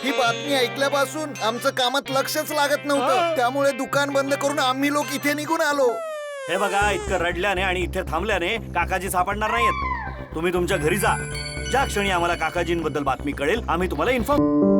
ही बातमी ऐकल्यापासून आमचं कामात लक्षच लागत नव्हतं. त्यामुळे दुकान बंद करून आम्ही लोक इथे निघून आलो. हे बघा, इतकं रडल्याने आणि इथे थांबल्याने काकाजी सापडणार नाहीयेत. तुम्ही तुमच्या घरी जा. ज्या क्षणी आम्हाला काकाजींबद्दल बातमी कळेल आम्ही तुम्हाला इन्फॉर्म